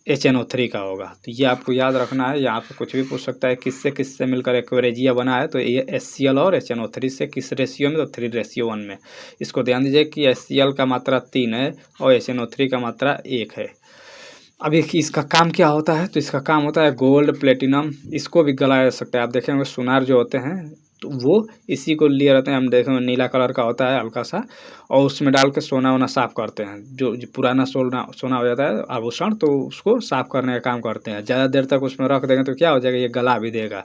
HNO3 का होगा। तो ये आपको याद रखना है। यहाँ पे कुछ भी पूछ सकता है किससे किससे मिलकर एक्वारेजिया बना है, तो ये HCl और HNO3 से किस रेशियो में, तो 3:1 में। इसको ध्यान दीजिए कि HCl का मात्रा 3 है और HNO3 का मात्रा 1 है। अब एक इसका काम क्या होता है, तो इसका काम होता है गोल्ड प्लेटिनम, इसको भी गलाया जा सकता है। आप देखेंगे सुनार जो होते हैं तो वो इसी को लिए रहते हैं। हम देखेंगे नीला कलर का होता है हल्का सा, और उसमें डाल के सोना वोना साफ करते हैं। जो पुराना सोना सोना हो जाता है आभूषण, तो उसको साफ करने का काम करते हैं। ज़्यादा देर तक उसमें रख देंगे तो क्या हो जाएगा, ये गला भी देगा।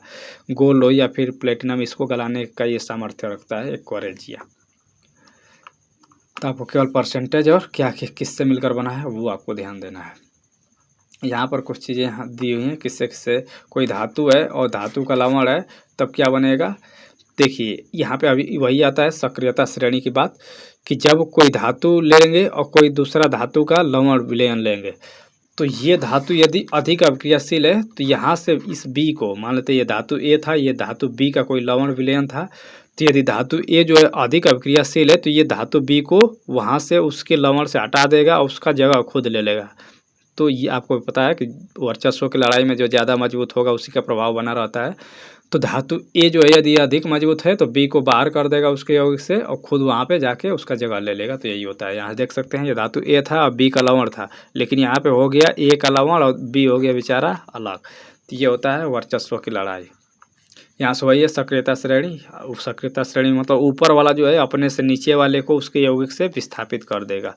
गोल्ड हो या फिर प्लेटिनम, इसको गलाने का ये सामर्थ्य रखता है एक्वारेजिया। तो आपको केवल परसेंटेज और क्या किससे मिलकर बना है वो आपको ध्यान देना है। यहाँ पर कुछ चीज़ें यहाँ दी हुई हैं, किससे किससे। कोई धातु है और धातु का लवण है, तब क्या बनेगा। देखिए यहाँ पे अभी वही आता है सक्रियता श्रेणी की बात, कि जब कोई धातु लेंगे और कोई दूसरा धातु का लवण विलयन लेंगे, तो ये धातु यदि अधिक अभिक्रियाशील है, तो यहाँ से इस B को मान लेते हैं, ये धातु A था, ये धातु B का कोई लवण विलयन था। तो यदि धातु A जो है अधिक अभिक्रियाशील है, तो ये धातु B को वहाँ से उसके लवण से हटा देगा और उसका जगह खुद ले लेगा। तो ये आपको पता है कि वर्चस्व की लड़ाई में जो ज़्यादा मजबूत होगा उसी का प्रभाव बना रहता है। तो धातु A जो है यदि अधिक मजबूत है, तो B को बाहर कर देगा उसके योग से और खुद वहाँ पे जाके उसका जगह ले लेगा। तो यही होता है। यहाँ देख सकते हैं ये धातु A था और B का लवण था, लेकिन यहाँ पे हो गया A का लवण और B हो गया बेचारा अलग। तो ये होता है वर्चस्व की लड़ाई। यहाँ से वही है सक्रियता श्रेणी। सक्रियता श्रेणी मतलब ऊपर वाला जो है अपने से नीचे वाले को उसके यौगिक से विस्थापित कर देगा।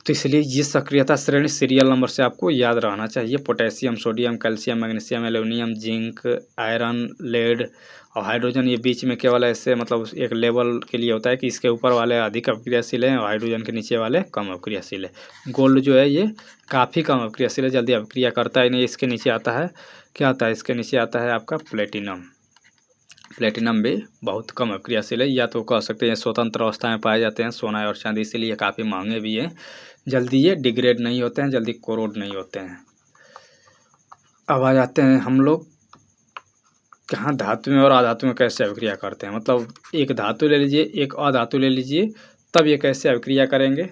तो इसलिए ये सक्रियता श्रेणी सीरियल नंबर से आपको याद रहना चाहिए। Potassium, sodium, calcium, magnesium, aluminium, zinc, iron, lead और हाइड्रोजन, ये बीच में केवल ऐसे मतलब एक लेवल के लिए होता है कि इसके ऊपर वाले अधिक अभिक्रियाशील हैं और हाइड्रोजन के नीचे वाले कम अभिक्रियाशील है। गोल्ड जो है ये काफ़ी कम अभिक्रियाशील है, जल्दी अभिक्रिया करता ही नहीं। इसके नीचे आता है, क्या आता है, इसके नीचे आता है आपका प्लेटिनम। प्लेटिनम भी बहुत कम अभिक्रियाशील है, या तो कह सकते हैं स्वतंत्र अवस्था में पाए जाते हैं, सोना और चांदी, इसीलिए काफ़ी महंगे भी हैं। जल्दी ये डिग्रेड नहीं होते हैं, जल्दी कोरोड नहीं होते हैं। अब आ जाते हैं हम लोग कहाँ, धातु में और अधातु में कैसे अभिक्रिया करते हैं। मतलब एक धातु ले लीजिए, एक अधातु ले लीजिए, तब ये कैसे अभिक्रिया करेंगे।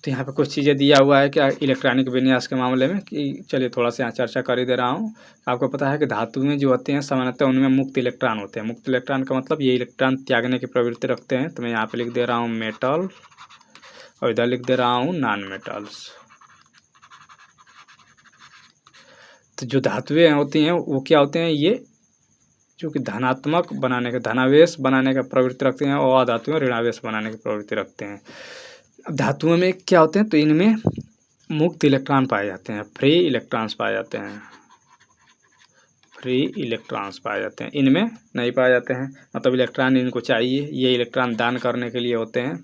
तो यहाँ पे कुछ चीज़ें दिया हुआ है क्या इलेक्ट्रॉनिक विन्यास के मामले में, कि चलिए थोड़ा सा यहाँ चर्चा कर ही दे रहा हूँ। आपको पता है कि धातु में जो होते हैं सामान्यतः उनमें मुक्त इलेक्ट्रॉन होते हैं। मुक्त इलेक्ट्रॉन का मतलब ये इलेक्ट्रॉन त्यागने की प्रवृत्ति रखते हैं। तो मैं यहाँ पे लिख दे रहा हूँ मेटल और इधर लिख दे रहा हूँ नॉन मेटल्स। तो जो धातुएं होती हैं वो क्या होते हैं, ये जो कि धनात्मक बनाने का, धनावेश बनाने का प्रवृत्ति रखते हैं, और अधातुएं ऋणावेश बनाने की प्रवृत्ति रखते हैं। अब धातुओं में क्या होते हैं, तो इनमें मुक्त इलेक्ट्रॉन पाए जाते हैं, फ्री इलेक्ट्रॉन्स पाए जाते हैं, फ्री इलेक्ट्रॉन्स पाए जाते हैं, इनमें नहीं पाए जाते हैं। मतलब इलेक्ट्रॉन इनको चाहिए, ये इलेक्ट्रॉन दान करने के लिए होते हैं।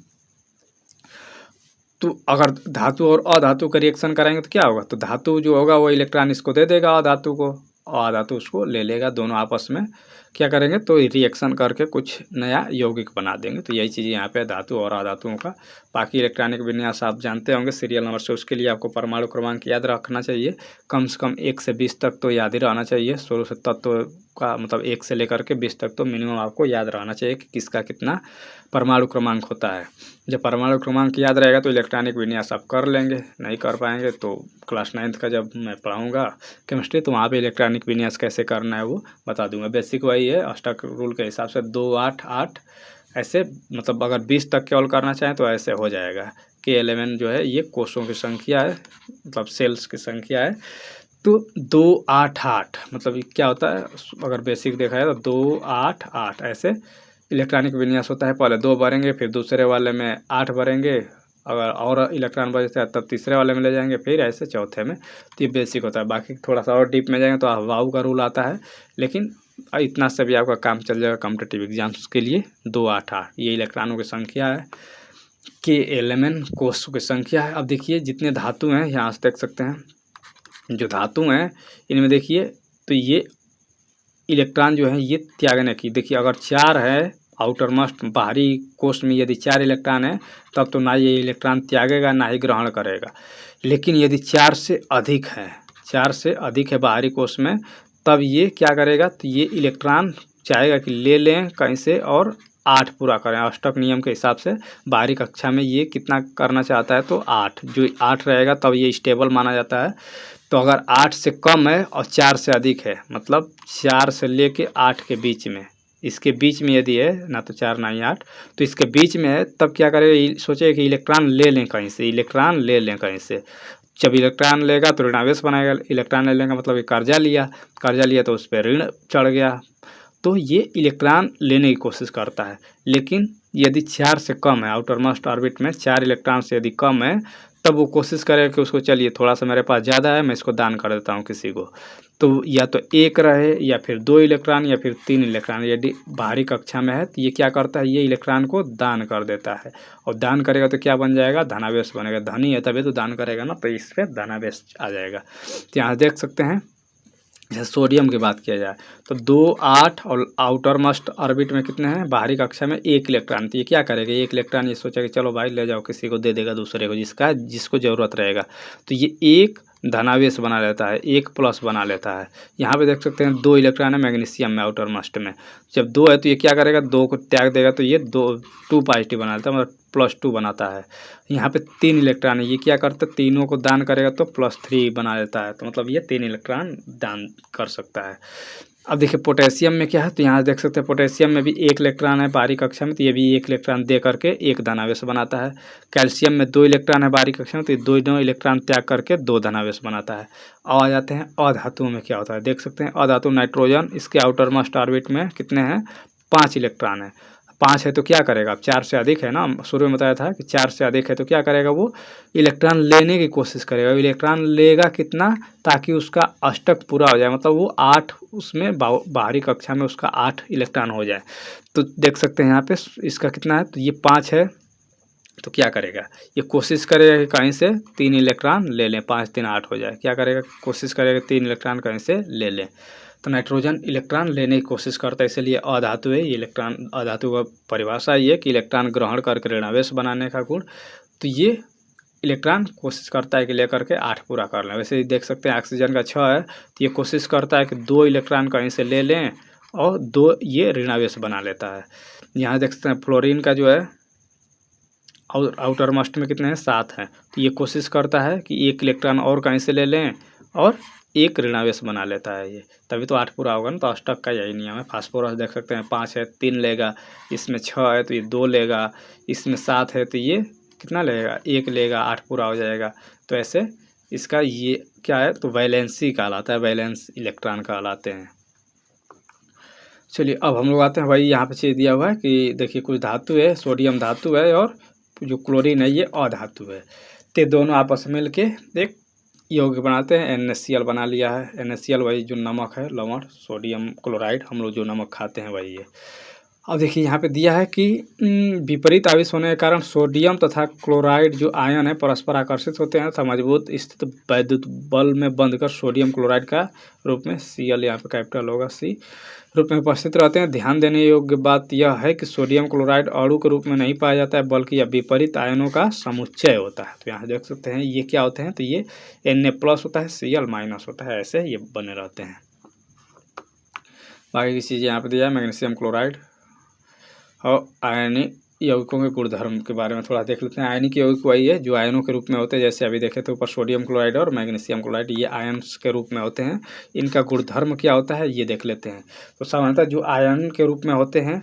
तो अगर धातु और अधातु का रिएक्शन कराएंगे तो क्या होगा, तो धातु जो होगा वो इलेक्ट्रॉन इसको दे देगा अधातु को, और अधातु उसको ले लेगा। दोनों आपस में क्या करेंगे, तो रिएक्शन करके कुछ नया यौगिक बना देंगे। तो यही चीज़ यहाँ पे धातु और अधातुओं का। बाकी इलेक्ट्रॉनिक विन्यास आप जानते होंगे सीरियल नंबर से, उसके लिए आपको परमाणु क्रमांक याद रखना चाहिए। कम से कम 1 से 20 तक तो याद ही रहना चाहिए। शुरू से तत्व का मतलब 1 से लेकर के 20 तक तो मिनिमम आपको याद रहना चाहिए कि किसका कितना परमाणु क्रमांक होता है। जब परमाणु क्रमांक याद रहेगा तो इलेक्ट्रॉनिक विन्यास आप कर लेंगे। नहीं कर पाएंगे तो क्लास 9th का जब मैं पढ़ाऊँगा केमिस्ट्री, तो वहाँ पे इलेक्ट्रॉनिक विन्यास कैसे करना है वो बता दूंगा। बेसिक वही है, अष्टक रूल के हिसाब से 2 8 8 ऐसे, मतलब अगर 20 तक केवल करना चाहें तो ऐसे हो जाएगा। K11 जो है ये कोषों की संख्या है, मतलब सेल्स की संख्या है। तो 2 8 8 मतलब ये क्या होता है, अगर बेसिक देखा है तो 2 8 8 ऐसे इलेक्ट्रॉनिक विन्यास होता है। पहले 2 भरेंगे, फिर दूसरे वाले में 8 भरेंगे, अगर और इलेक्ट्रॉन बचता है तब तीसरे वाले में ले जाएंगे, फिर ऐसे चौथे में। तो ये बेसिक होता है। बाकी थोड़ा सा और डीप में जाएंगे तो अफवाह का रूल आता है, लेकिन इतना से भी आपका काम चल जाएगा कॉम्पिटिटिव एग्जाम्स के लिए। 288 ये इलेक्ट्रॉनों की संख्या है, के एलिमेंट कोषों की संख्या है। अब देखिए जितने धातु हैं यहाँ से देख सकते हैं, जो धातु हैं इनमें देखिए तो ये इलेक्ट्रॉन जो है ये त्यागने की, देखिए अगर 4 है आउटर मोस्ट बाहरी कोष में, यदि 4 इलेक्ट्रॉन है तब तो ना ये इलेक्ट्रॉन त्यागेगा ना ही ग्रहण करेगा। लेकिन यदि 4 से अधिक है, 4 से अधिक है बाहरी कोष में, तब ये क्या करेगा, तो ये इलेक्ट्रॉन चाहेगा कि ले लें कहीं से और 8 पूरा करें। अष्टक नियम के हिसाब से बाहरी कक्षा में ये कितना करना चाहता है, तो 8, जो 8 रहेगा तब ये स्टेबल माना जाता है। तो अगर 8 से कम है और 4 से अधिक है, मतलब 4 से लेके 8 के बीच में, इसके बीच में यदि है, ना तो 4 ना ही 8, तो इसके बीच में है, तब क्या करेगा, सोचे कि इलेक्ट्रॉन ले लें कहीं से, इलेक्ट्रॉन ले लें कहीं से। जब इलेक्ट्रॉन लेगा तो ऋणावेश बनाएगा, इलेक्ट्रॉन ले लेगा मतलब ये कर्जा लिया तो उस पर ऋण चढ़ गया, तो ये इलेक्ट्रॉन लेने की कोशिश करता है। लेकिन यदि 4 से कम है, आउटर मोस्ट ऑर्बिट में 4 इलेक्ट्रॉन से यदि कम है, तब वो कोशिश करेगा कि उसको चलिए थोड़ा सा मेरे पास ज़्यादा है, मैं इसको दान कर देता हूँ किसी को। तो या तो 1 रहे या फिर 2 इलेक्ट्रॉन या फिर 3 इलेक्ट्रॉन, यदि बाहरी कक्षा में है तो ये क्या करता है, ये इलेक्ट्रॉन को दान कर देता है। और दान करेगा तो क्या बन जाएगा, धनावेश बनेगा। धनी है तभी तो दान करेगा ना, तो इस पर धनावेश आ जाएगा। तो यहाँ देख सकते हैं, जैसे सोडियम की बात किया जाए तो 2, 8 और आउटर मोस्ट ऑर्बिट में कितने हैं, बाहरी कक्षा में 1 इलेक्ट्रॉन। तो ये क्या करेगा, 1 इलेक्ट्रॉन ये सोचा कि चलो भाई ले जाओ, किसी को दे देगा, दूसरे को जिसको ज़रूरत रहेगा। तो ये 1 धनावेश बना लेता है, 1 प्लस बना लेता है। यहाँ पे देख सकते हैं 2 इलेक्ट्रॉन है मैग्नीशियम में आउटर मोस्ट में, जब 2 है तो ये क्या करेगा, 2 को त्याग देगा, तो ये 2 पॉजिटिव बना लेता है, मतलब +2 बनाता है। यहाँ पे 3 इलेक्ट्रॉन है, ये क्या करता है, तीनों को दान करेगा तो +3 बना लेता है, तो मतलब ये 3 इलेक्ट्रॉन दान कर सकता है। अब देखिए पोटेशियम में क्या है, तो यहाँ देख सकते हैं पोटेशियम में भी 1 इलेक्ट्रॉन है बाहरी कक्षा में, तो ये भी 1 इलेक्ट्रॉन दे करके 1 धनावेश बनाता है। कैल्शियम में 2 इलेक्ट्रॉन है बाहरी कक्षा में, तो ये 2 इलेक्ट्रॉन त्याग करके 2 धनावेश बनाता है। अब आ जाते हैं अधातुओं में क्या होता है, देख सकते हैं अधातु नाइट्रोजन, इसके आउटर मोस्ट ऑर्बिट में कितने हैं, 5 इलेक्ट्रॉन है। 5 है तो क्या करेगा, अब 4 से अधिक है ना, शुरू में बताया था कि 4 से अधिक है तो क्या करेगा, वो इलेक्ट्रॉन लेने की कोशिश करेगा। इलेक्ट्रॉन लेगा कितना, ताकि उसका अष्टक पूरा हो जाए, मतलब वो 8 उसमें बाहरी कक्षा में उसका 8 इलेक्ट्रॉन हो जाए। तो देख सकते हैं यहाँ पे इसका कितना है, तो ये 5 है, तो क्या करेगा, ये कोशिश करेगा कि कहीं से 3 इलेक्ट्रॉन ले लें, 5 3 8 हो जाए। क्या करेगा, कोशिश करेगा 3 इलेक्ट्रॉन कहीं से ले लें। तो नाइट्रोजन इलेक्ट्रॉन लेने की कोशिश करता है, इसलिए अधातु है। ये इलेक्ट्रॉन अधातु का परिभाषा ये कि इलेक्ट्रॉन ग्रहण करके ऋणावेश बनाने का गुण। तो ये इलेक्ट्रॉन कोशिश करता है कि लेकर के 8 पूरा कर लें। वैसे ही देख सकते हैं ऑक्सीजन का 6 है, तो ये कोशिश करता है कि 2 इलेक्ट्रॉन कहीं से ले लें और 2 ये ऋणावेश बना लेता है। यहाँ देख सकते हैं फ्लोरीन का जो है और आउटर मोस्ट में कितने हैं, 7 हैं, तो ये कोशिश करता है कि 1 इलेक्ट्रॉन और कहीं से ले लें और 1 ऋणावेश बना लेता है ये, तभी तो 8 पूरा होगा ना। तो अष्टक का यही नियम है। फास्फोरस देख सकते हैं 5 है 3 लेगा, इसमें 6 है तो ये 2 लेगा, इसमें 7 है तो ये कितना लेगा, 1 लेगा, 8 पूरा हो जाएगा। तो ऐसे इसका ये क्या है, तो वैलेंसी कहलाता है, वैलेंस इलेक्ट्रॉन कहलाते हैं। चलिए अब हम लोग आते हैं भाई, यहाँ पे चीज़ दिया हुआ है कि देखिए कुछ धातु है, सोडियम धातु है और जो क्लोरीन है ये अधातु है। तो दोनों आपस में मिलके एक यौगिक बनाते हैं, NaCl बना लिया है। NaCl वही जो नमक है, लवण, सोडियम क्लोराइड, हम लोग जो नमक खाते हैं वही है। अब देखिए यहाँ पे दिया है कि विपरीत आवेश होने के कारण सोडियम तथा क्लोराइड जो आयन है परस्पर आकर्षित होते हैं तथा मजबूत स्थित वैद्युत बल में बंधकर सोडियम क्लोराइड का रूप में Cl, यहाँ पे कैपिटल होगा C, रूप में उपस्थित रहते हैं। ध्यान देने योग्य बात यह है कि सोडियम क्लोराइड अणु के रूप में नहीं पाया जाता है, बल्कि यह विपरीत आयनों का समुच्चय होता है। तो यहाँ देख सकते हैं ये क्या होते हैं, तो ये Na+ होता है, Cl- होता है, ऐसे ये बने रहते हैं। बाकी की चीज़ें यहाँ पे दिया है, मैग्नीशियम क्लोराइड और आयनिक यौगिकों के गुणधर्म के बारे में थोड़ा देख लेते हैं। आयनिक यौगिक वही है जो आयनों के रूप में होते हैं, जैसे अभी देखे तो ऊपर सोडियम क्लोराइड और मैग्नीशियम क्लोराइड ये आयन्स के रूप में होते हैं। इनका गुणधर्म क्या होता है ये देख लेते हैं। तो सामान्यतः जो आयन के रूप में होते हैं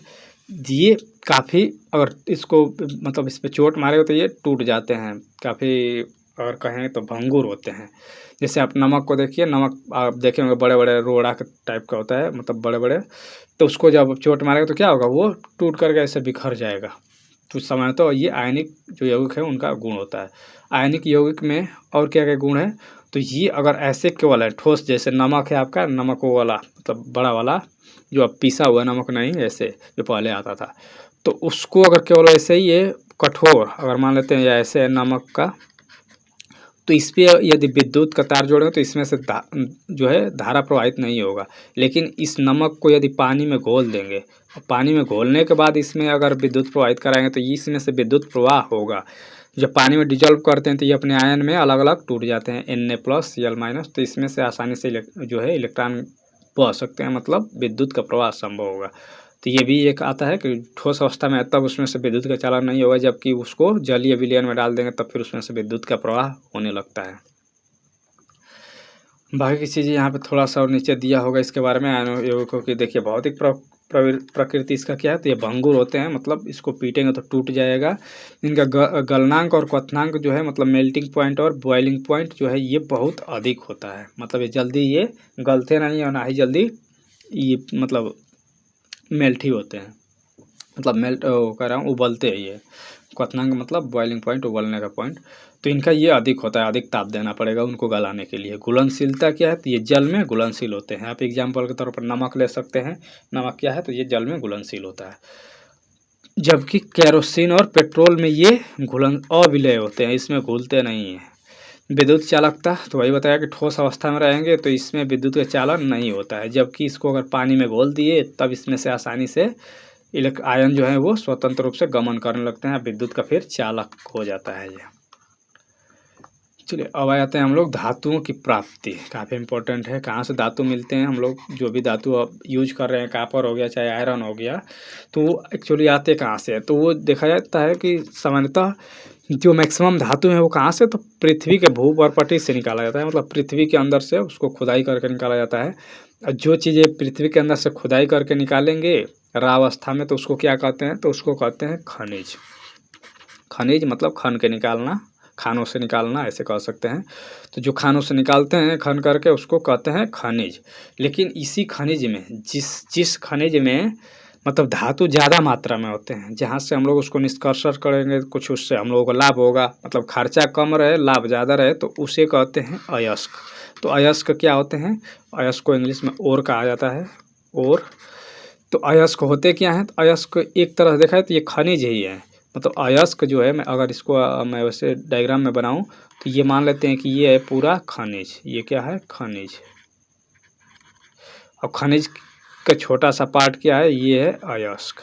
ये काफ़ी, अगर इसको मतलब इस पर चोट मारेगा तो ये टूट जाते हैं, काफ़ी अगर कहें तो भंगुर होते हैं। जैसे आप नमक को देखिए, नमक आप देखे होंगे बड़े बड़े रोड़ा के टाइप का होता है, मतलब बड़े बड़े, तो उसको जब चोट मारेगा तो क्या होगा, वो टूट करके ऐसे बिखर जाएगा। तो सामान्यतः ये आयनिक जो यौगिक है उनका गुण होता है। आयनिक यौगिक में और क्या-क्या गुण है, तो ये अगर ऐसे केवल है ठोस, जैसे नमक है आपका, नमक वो वाला मतलब बड़ा वाला जो अब पिसा हुआ नमक नहीं, ऐसे जो पहले आता था, तो उसको अगर केवल ऐसे ही ये कठोर अगर मान लेते हैं या ऐसे है नमक का, तो इस पे यदि विद्युत का तार जोड़ें तो इसमें से जो है धारा प्रवाहित नहीं होगा। लेकिन इस नमक को यदि पानी में घोल देंगे और पानी में घोलने के बाद इसमें अगर विद्युत प्रवाहित कराएंगे तो इसमें से विद्युत प्रवाह होगा। जब पानी में डिजॉल्व करते हैं तो ये अपने आयन में अलग अलग टूट जाते हैं, Na+Cl-, तो इसमें से आसानी से जो है इलेक्ट्रॉन बह सकते हैं, मतलब विद्युत का प्रवाह संभव होगा। तो ये भी एक आता है कि ठोस अवस्था में तब उसमें से विद्युत का चालन नहीं होगा, जबकि उसको जलीय विलयन में डाल देंगे तब फिर उसमें से विद्युत का प्रवाह होने लगता है। बाकी की चीज़ें यहाँ पे थोड़ा सा और नीचे दिया होगा इसके बारे में आयनों यौगिकों की। देखिए भौतिक प्रकृति इसका क्या है, तो ये भंगुर होते हैं, मतलब इसको पीटेंगे तो टूट जाएगा। इनका गलनांक और क्वथनांक जो है, मतलब मेल्टिंग पॉइंट और बॉइलिंग पॉइंट जो है ये बहुत अधिक होता है। मतलब ये जल्दी ये गलते नहीं और ना ही जल्दी ये मतलब मेल्ट ही होते हैं, मतलब मेल्ट कह रहा हूँ उबलते हैं ये। क्वथनांक मतलब बॉइलिंग पॉइंट, उबलने का पॉइंट, तो इनका ये अधिक होता है, अधिक ताप देना पड़ेगा उनको गलाने के लिए। घुलनशीलता क्या है, तो ये जल में घुलनशील होते हैं। आप एग्जाम्पल के तौर पर नमक ले सकते हैं, नमक क्या है, तो ये जल में घुलनशील होता है। जबकि केरोसिन और पेट्रोल में ये अविलय होते हैं, इसमें घुलते नहीं हैं। विद्युत चालकता तो वही बताया कि ठोस अवस्था में रहेंगे तो इसमें विद्युत का चालन नहीं होता है, जबकि इसको अगर पानी में घोल दिए तब इसमें से आसानी से आयन जो है वो स्वतंत्र रूप से गमन करने लगते हैं, विद्युत का फिर चालक हो जाता है ये। चलिए अब आ जाते हैं हम लोग धातुओं की प्राप्ति, काफ़ी इंपॉर्टेंट है। कहाँ से धातु मिलते हैं, हम लोग जो भी धातु अब यूज कर रहे हैं, कापर हो गया चाहे आयरन हो गया, तो वो एक्चुअली आते कहाँ से है, तो वो देखा जाता है कि सामान्यतः जो मैक्सिमम धातु है वो कहाँ से, तो पृथ्वी के भूपर्पटी से निकाला जाता है, मतलब पृथ्वी के अंदर से उसको खुदाई करके निकाला जाता है। जो चीज़ें पृथ्वी के अंदर से खुदाई करके निकालेंगे रावस्था में तो उसको क्या कहते हैं, तो उसको कहते हैं खनिज। खनिज मतलब खन के निकालना, खानों से निकालना ऐसे कह सकते हैं। तो जो खानों से निकालते हैं खन करके उसको कहते हैं खनिज। लेकिन इसी खनिज में जिस खनिज में मतलब धातु ज़्यादा मात्रा में होते हैं, जहाँ से हम लोग उसको निष्कर्षण करेंगे कुछ उससे हम लोगों को लाभ होगा, मतलब खर्चा कम रहे लाभ ज़्यादा रहे, तो उसे कहते हैं अयस्क। तो अयस्क क्या होते हैं, अयस्क को इंग्लिश में ओर कहा जाता है, ओर। तो अयस्क होते क्या हैं, तो अयस्क एक तरह से देखा है तो ये खनिज ही है। मतलब अयस्क जो है, मैं अगर इसको मैं वैसे डायग्राम में बनाऊं तो ये मान लेते हैं कि ये है पूरा खनिज, ये क्या है खनिज, और खनिज का छोटा सा पार्ट क्या है, ये है अयस्क।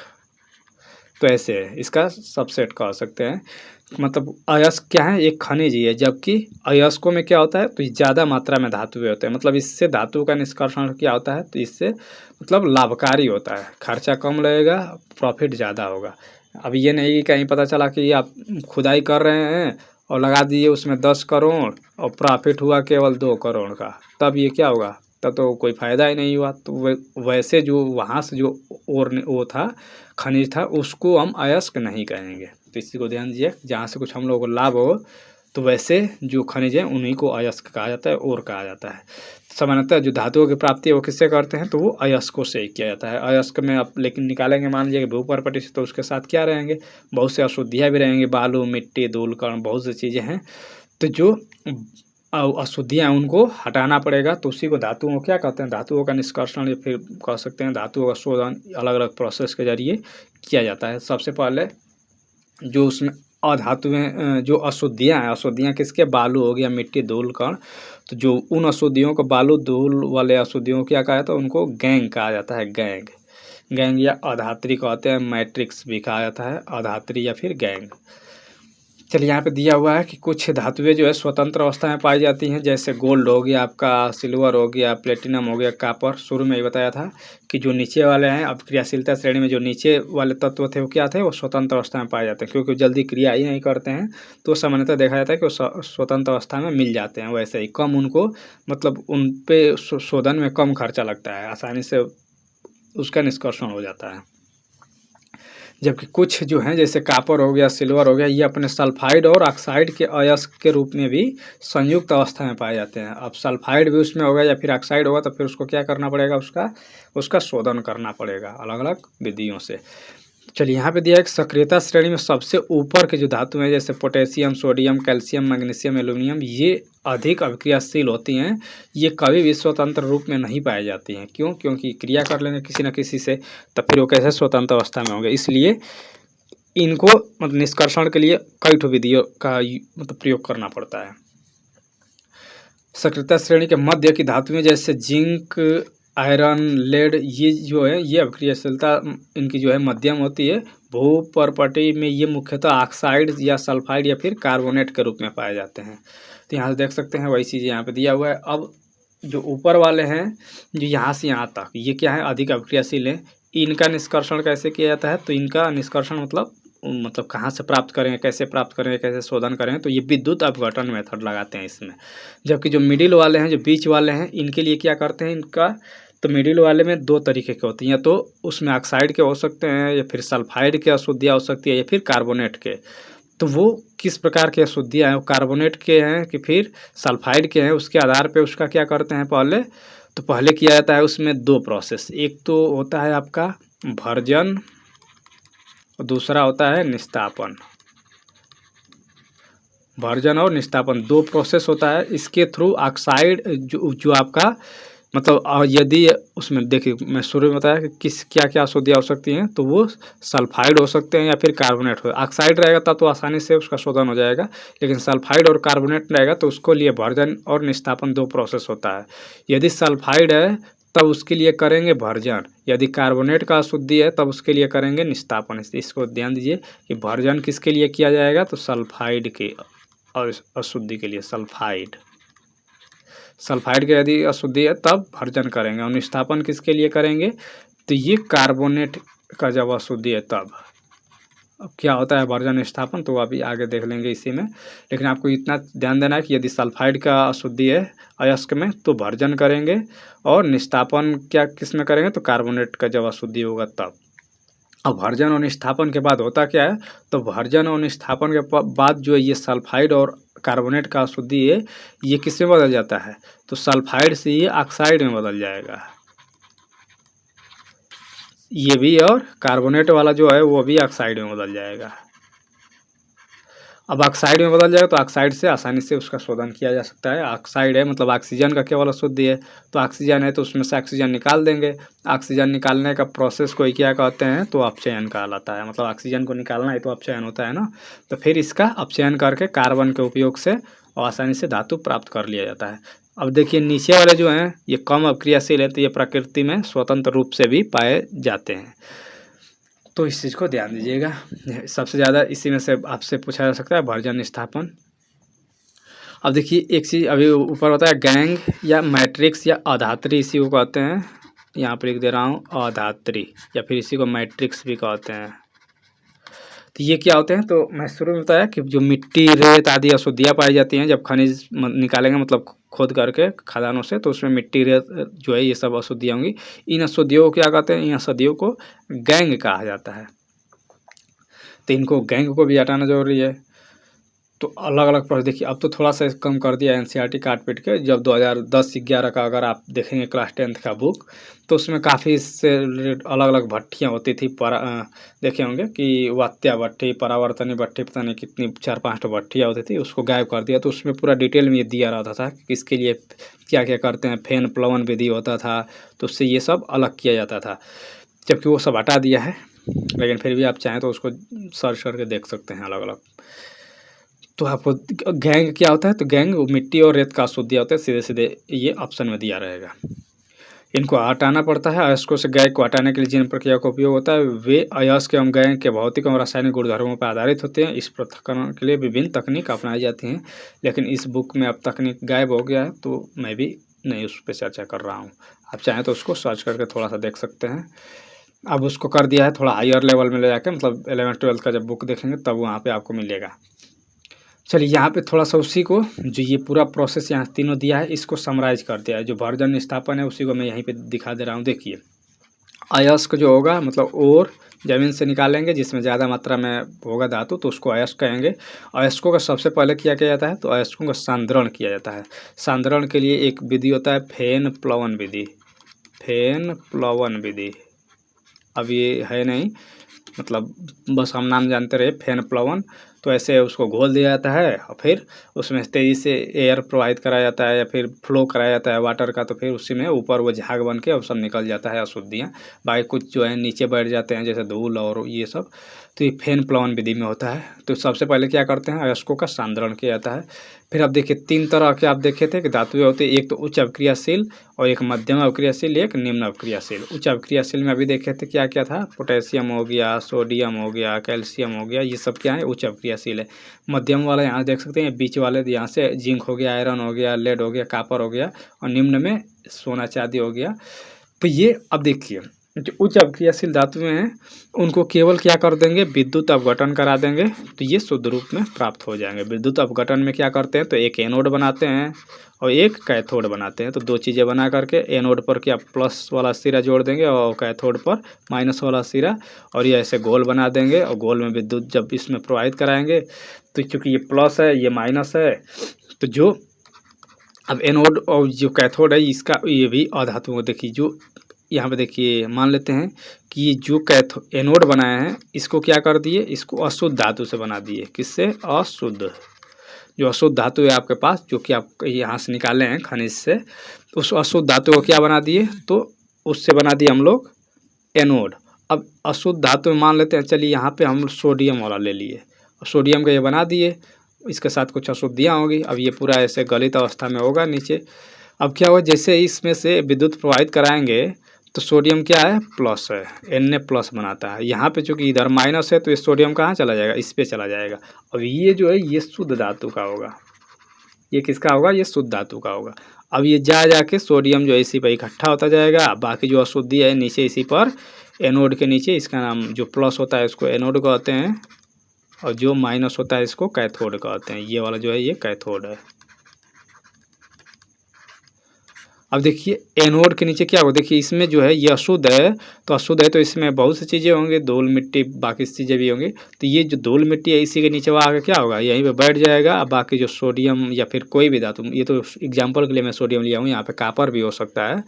तो ऐसे है, इसका सबसेट कह सकते हैं। मतलब अयस्क क्या है, एक खनिज ही है, जबकि अयस्कों में क्या होता है, तो ज़्यादा मात्रा में धातुएं होते हैं, मतलब इससे धातु का निष्कर्षण क्या होता है, तो इससे मतलब लाभकारी होता है, खर्चा कम लगेगा, प्रॉफिट ज़्यादा होगा। अब ये नहीं कि कहीं पता चला कि आप खुदाई कर रहे हैं और लगा दिए उसमें 10 करोड़ और प्रॉफिट हुआ केवल 2 करोड़ का, तब ये क्या होगा, तब तो कोई फ़ायदा ही नहीं हुआ। तो वैसे जो वहाँ से जो और वो था खनिज था उसको हम अयस्क नहीं कहेंगे, तो इसी को ध्यान दीजिए। जहाँ से कुछ हम लोगों को लाभ हो तो वैसे जो खनिज हैं उन्हीं को अयस्क कहा जाता है, और कहा जाता है। सामान्यतः जो धातुओं की प्राप्ति है वो किससे करते हैं, तो वो अयस्कों से ही किया जाता है। अयस्क में आप लेकिन निकालेंगे मान लीजिए कि भूपर्पटी से, तो उसके साथ क्या रहेंगे, बहुत से अशुद्धियाँ भी रहेंगी, बालू मिट्टी धूल कण बहुत सी चीज़ें हैं। तो जो अशुद्धियाँ उनको हटाना पड़ेगा, तो उसी को धातुओं को क्या कहते हैं, धातुओं का निष्कर्षण या फिर कह सकते हैं धातुओं का शोधन अलग अलग प्रोसेस के जरिए किया जाता है। सबसे पहले जो उसमें अधातुएं जो अशुद्धियाँ हैं, अशुद्धियाँ किसके, बालू हो गया मिट्टी धूल कण, तो जो उन अशुद्धियों को बालू धूल वाले अशुद्धियों को क्या कहा जाता है, उनको गैंग कहा जाता है, गैंग। गैंग या अधात्री कहते हैं, मैट्रिक्स भी कहा जाता है, अधात्री या फिर गैंग। चलिए यहाँ पे दिया हुआ है कि कुछ धातुएं जो है स्वतंत्र अवस्था में पाई जाती हैं, जैसे गोल्ड हो गया आपका, सिल्वर हो गया, प्लेटिनम हो गया, कापर। शुरू में ही बताया था कि जो नीचे वाले हैं, अब क्रियाशीलता श्रेणी में जो नीचे वाले तत्व थे वो क्या थे, वो स्वतंत्र अवस्था में पाए जाते हैं, क्योंकि जल्दी क्रिया ही नहीं करते हैं, तो सामान्यतः देखा जाता है कि वो स्वतंत्र अवस्था में मिल जाते हैं। वैसे ही कम उनको मतलब उन पे शोधन में कम खर्चा लगता है, आसानी से उसका निष्कर्षण हो जाता है। जबकि कुछ जो हैं जैसे कापर हो गया, सिल्वर हो गया, ये अपने सल्फाइड और ऑक्साइड के अयस्क के रूप में भी संयुक्त अवस्था में पाए जाते हैं। अब सल्फाइड भी उसमें होगा या फिर ऑक्साइड होगा, तो फिर उसको क्या करना पड़ेगा, उसका शोधन करना पड़ेगा अलग अलग विधियों से। चलिए यहाँ पे दिया है कि सक्रियता श्रेणी में सबसे ऊपर के जो धातु हैं जैसे potassium, sodium, calcium, magnesium, aluminium, ये अधिक अभिक्रियाशील होती हैं। ये कभी भी स्वतंत्र रूप में नहीं पाई जाती हैं। क्यों? क्योंकि क्रिया कर लेंगे किसी न किसी से, तब फिर वो कैसे स्वतंत्र अवस्था में होंगे। इसलिए इनको मतलब निष्कर्षण के लिए कई ठो विधियों का मतलब प्रयोग करना पड़ता है। सक्रियता श्रेणी के मध्य की धातुएं जैसे जिंक, आयरन, लेड, ये जो है ये अभिक्रियाशीलता इनकी जो है मध्यम होती है। भूपर्पटी में ये मुख्यतः ऑक्साइड या सल्फाइड या फिर कार्बोनेट के रूप में पाए जाते हैं। तो यहाँ से देख सकते हैं वही चीज़ यहाँ पे दिया हुआ है। अब जो ऊपर वाले हैं जो यहाँ से यहाँ तक ये क्या है, अधिक अभिक्रियाशील है। इनका निष्कर्षण कैसे किया जाता है? तो इनका निष्कर्षण मतलब कहाँ से प्राप्त करें, कैसे प्राप्त करें, कैसे शोधन करें, तो ये विद्युत अपघटन मेथड लगाते हैं इसमें। जबकि जो मिडिल वाले हैं, जो बीच वाले हैं, इनके लिए क्या करते हैं इनका, तो मिडिल वाले में दो तरीके के होते हैं, या तो उसमें ऑक्साइड के हो सकते हैं या फिर सल्फाइड के अशुद्धियाँ हो सकती है या फिर कार्बोनेट के। तो वो किस प्रकार के अशुद्धियाँ हैं, वो कार्बोनेट के हैं कि फिर सल्फाइड के हैं, उसके आधार पे उसका क्या करते हैं पहले किया जाता है उसमें दो प्रोसेस। एक तो होता है आपका भर्जन और दूसरा होता है निस्तापन। भर्जन और निस्तापन दो प्रोसेस होता है। इसके थ्रू ऑक्साइड जो आपका मतलब यदि उसमें देखिए मैं शुरू में बताया कि क्या क्या अशुद्धियाँ हो सकती हैं, तो वो सल्फाइड हो सकते हैं या फिर कार्बोनेट हो। ऑक्साइड रहेगा तब तो आसानी से उसका शोधन हो जाएगा, लेकिन सल्फाइड और कार्बोनेट रहेगा तो उसको लिए भर्जन और निस्तापन दो प्रोसेस होता है। यदि सल्फाइड है तब उसके लिए करेंगे भर्जन, यदि कार्बोनेट का अशुद्धि है तब उसके लिए करेंगे निस्तापन। इसको ध्यान दीजिए कि भर्जन किसके लिए किया जाएगा, तो सल्फाइड के और अशुद्धि के लिए सल्फाइड के यदि अशुद्धि है तब भर्जन करेंगे, और निस्तापन किसके लिए करेंगे, तो ये कार्बोनेट का जब अशुद्धि है तब। अब क्या होता है भर्जन निस्तापन तो अभी आगे देख लेंगे इसी में, लेकिन आपको इतना ध्यान देना है कि यदि सल्फाइड का अशुद्धि है अयस्क में तो भर्जन करेंगे, और निस्तापन क्या किस में करेंगे, तो कार्बोनेट का जब अशुद्धि होगा तब। अब भर्जन और निस्तापन के बाद होता क्या है, तो भर्जन और निस्तापन के बाद जो है ये सल्फाइड और कार्बोनेट का अशुद्धि है ये किस में बदल जाता है, तो सल्फाइड से ये ऑक्साइड में बदल जाएगा। ये भी और कार्बोनेट वाला जो है वो भी ऑक्साइड में बदल जाएगा। अब ऑक्साइड में बदल जाएगा तो ऑक्साइड से आसानी से उसका शोधन किया जा सकता है। ऑक्साइड है मतलब ऑक्सीजन का केवल अशुद्धि है, तो ऑक्सीजन है तो उसमें से ऑक्सीजन निकाल देंगे। ऑक्सीजन निकालने का प्रोसेस को क्या कहते हैं, तो अपचयन कहलाता है। मतलब ऑक्सीजन को निकालना है तो अपचयन होता है ना, तो फिर इसका अपचयन करके कार्बन के उपयोग से आसानी से धातु प्राप्त कर लिया जाता है। अब देखिए नीचे वाले जो हैं ये कम अक्रियाशील है, तो ये प्रकृति में स्वतंत्र रूप से भी पाए जाते हैं। तो इस चीज़ को ध्यान दीजिएगा। सबसे ज़्यादा इसी में से आपसे पूछा जा सकता है भर्जन निस्तापन। अब देखिए एक चीज़ अभी ऊपर होता है गैंग या मैट्रिक्स या अधात्री, इसी को कहते हैं। यहाँ पर लिख दे रहा हूँ अधात्री, या फिर इसी को मैट्रिक्स भी कहते हैं। तो ये क्या होते हैं, तो मैं शुरू में बताया कि जो मिट्टी, रेत आदि अशुद्धियाँ पाई जाती हैं जब खनिज निकालेंगे मतलब खोद करके खदानों से, तो उसमें मिट्टी, रेत जो है ये सब अशुद्धियाँ होंगी। इन अशुद्धियों को क्या कहते हैं, इन अशुद्धियों को गैंग कहा जाता है। तो इनको गैंग को भी हटाना जरूरी है। तो अलग अलग प्रोसेस देखिए, अब तो थोड़ा सा कम कर दिया एनसीईआरटी काट पीट के। जब 2010-11 का अगर आप देखेंगे क्लास 10th का बुक, तो उसमें काफ़ी इससे अलग अलग भट्टियाँ होती थी। देखे होंगे कि वात्या भट्टी, परावर्तनी भट्टी, पता नहीं कितनी 4-5 तो भट्टियाँ होती थी, उसको गायब कर दिया। तो उसमें पूरा डिटेल में ये दिया रहता था कि इसके लिए क्या क्या करते हैं। फेन प्लवन विधि होता था, तो उससे ये सब अलग किया जाता था, जबकि वो सब हटा दिया है। लेकिन फिर भी आप चाहें तो उसको सर्च करके देख सकते हैं अलग अलग। तो आपको गैंग क्या होता है, तो गैंग मिट्टी और रेत का अशुद्धि होता है, सीधे सीधे ये ऑप्शन में दिया रहेगा। इनको हटाना पड़ता है। अयस्कों से गैंग को हटाने के लिए जिन प्रक्रिया का उपयोग होता है वे अयस्क एवं गैंग के भौतिक एवं रासायनिक गुणधर्मों पर आधारित होते हैं। इस पृथक्करण के लिए विभिन्न तकनीक अपनाई जाती हैं, लेकिन इस बुक में अब तकनीक गायब हो गया है, तो मैं भी नहीं उस पर चर्चा कर रहा हूँ। आप चाहें तो उसको सर्च करके थोड़ा सा देख सकते हैं। अब उसको कर दिया है थोड़ा हायर लेवल में ले जाके, मतलब 11th-12th का जब बुक देखेंगे तब वहाँ पे आपको मिलेगा। चलिए यहाँ पे थोड़ा सा उसी को जो ये पूरा प्रोसेस यहाँ तीनों दिया है इसको समराइज कर दिया है। जो भर्जन निस्तापन है उसी को मैं यहीं पे दिखा दे रहा हूँ। देखिए अयस्क जो होगा मतलब और ज़मीन से निकालेंगे जिसमें ज़्यादा मात्रा में होगा धातु, तो उसको अयस्क कहेंगे। अयस्कों का सबसे पहले क्या किया जाता है, तो अयस्कों का सांद्रण किया जाता है। सांद्रण के लिए एक विधि होता है फेन प्लवन विधि। फेन प्लवन विधि अब ये है नहीं, मतलब बस हम नाम जानते रहे फेन प्लवन। तो ऐसे उसको घोल दिया जाता है और फिर उसमें तेज़ी से एयर प्रोवाइड कराया जाता है या फिर फ्लो कराया जाता है वाटर का, तो फिर उसी में ऊपर वो झाग बन के और सब निकल जाता है अशुद्धियाँ। बाकी कुछ जो है नीचे बैठ जाते हैं जैसे धूल और ये सब। तो ये फेन प्लवन विधि में होता है। तो सबसे पहले क्या करते हैं, अयस्कों का सांद्रण किया जाता है। फिर आप देखिए 3 तरह के आप देखे थे कि धातुएँ होती है, एक तो उच्च अवक्रियाशील और एक मध्यम अवक्रियाशील, एक निम्न अवक्रियाशील। उच्च अवक्रियाशील में अभी देखे थे क्या क्या था, पोटेशियम हो गया, सोडियम हो गया, कैल्शियम हो गया, ये सब क्या है उच्च अवक्रियाशील है। मध्यम वाला यहाँ देख सकते हैं, बीच वाले यहाँ से जिंक हो गया, आयरन हो गया, लेड हो गया, कॉपर हो गया, और निम्न में सोना चांदी हो गया। तो ये अब देखिए जो उच्च अवक्रियाशील धातुएं हैं उनको केवल क्या कर देंगे, विद्युत अपघटन करा देंगे, तो ये शुद्ध रूप में प्राप्त हो जाएंगे। विद्युत अपघटन में क्या करते हैं, तो एक एनोड बनाते हैं और एक कैथोड बनाते हैं। तो दो चीज़ें बना करके एनोड पर क्या प्लस वाला सिरा जोड़ देंगे और कैथोड पर माइनस वाला सिरा, और ये ऐसे गोल बना देंगे और गोल में विद्युत जब इसमें प्रोवाइड कराएंगे, तो चूँकि ये प्लस है ये माइनस है, तो जो अब एनोड और जो कैथोड है इसका ये भी अधातु देखिए, जो यहाँ पे देखिए मान लेते हैं कि ये जो एनोड बनाए हैं इसको क्या कर दिए, इसको अशुद्ध धातु से बना दिए। किससे, अशुद्ध, जो अशुद्ध धातु है आपके पास जो कि आप यहाँ से निकाले हैं खनिज से, उस अशुद्ध धातु को क्या बना दिए, तो उससे बना दिए हम लोग एनोड। अब अशुद्ध धातु में मान लेते हैं, चलिए यहाँ पे हम सोडियम वाला ले लिए, सोडियम का ये बना दिए, इसके साथ कुछ अशुद्धियाँ होगी। अब ये पूरा ऐसे गलित अवस्था में होगा नीचे। अब क्या हुआ, जैसे इसमें से विद्युत प्रवाहित कराएंगे तो सोडियम क्या है, प्लस है, Na प्लस बनाता है। यहाँ पे चूँकि इधर माइनस है तो ये सोडियम कहाँ चला जाएगा, इस पे चला जाएगा। अब ये जो है ये शुद्ध धातु का होगा, ये किसका होगा, ये शुद्ध धातु का होगा। अब ये जाके सोडियम जो है इसी पर इकट्ठा होता जाएगा, बाकी जो अशुद्धि है नीचे इसी पर एनोड के नीचे, इसका नाम जो प्लस होता है इसको एनोड कहते हैं और जो माइनस होता है इसको कैथोड कहते हैं। ये वाला जो है ये कैथोड है। अब देखिए एनोड के नीचे क्या होगा, देखिए इसमें जो है ये अशुद्ध है, तो अशुद्ध है तो इसमें बहुत सी चीज़ें होंगी, धूल मिट्टी बाकी चीज़ें भी होंगी। तो ये जो धूल मिट्टी है इसी के नीचे वहाँ आकर क्या होगा, यहीं पे बैठ जाएगा। अब बाकी जो सोडियम या फिर कोई भी धातु, ये तो एग्जाम्पल के लिए मैं सोडियम लिया हूँ, यहाँ पे कॉपर भी हो सकता है,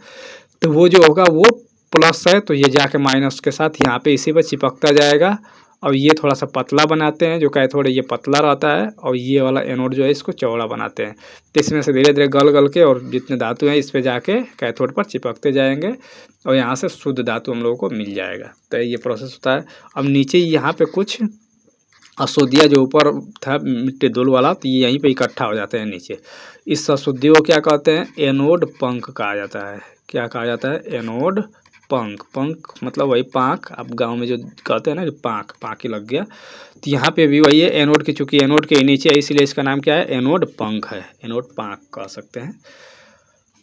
तो वो जो होगा वो प्लस है, तो ये जाके माइनस के साथ यहाँ पे इसी पर चिपकता जाएगा। और ये थोड़ा सा पतला बनाते हैं, जो कैथोड है ये पतला रहता है, और ये वाला एनोड जो है इसको चौड़ा बनाते हैं। तो इसमें से धीरे धीरे गल के और जितने धातु हैं इस पे जाके कैथोड पर चिपकते जाएंगे और यहाँ से शुद्ध धातु हम लोगों को मिल जाएगा। तो ये प्रोसेस होता है। अब नीचे यहाँ पे कुछ अशुद्धियाँ जो ऊपर था मिट्टी धूल वाला, तो ये यहीं पे इकट्ठा हो जाते हैं नीचे। इस अशुद्धि को क्या कहते हैं, एनोड पंख कहा जाता है। क्या कहा जाता है, एनोड पंख। पंख मतलब वही पाँख, आप गांव में जो कहते हैं ना कि पाँख, पाँख ही लग गया, तो यहाँ पे भी वही है एनोड की, चूँकि एनोड के नीचे है इसलिए इसका नाम क्या है, एनोड पंख है, एनोड पाँख कह सकते हैं।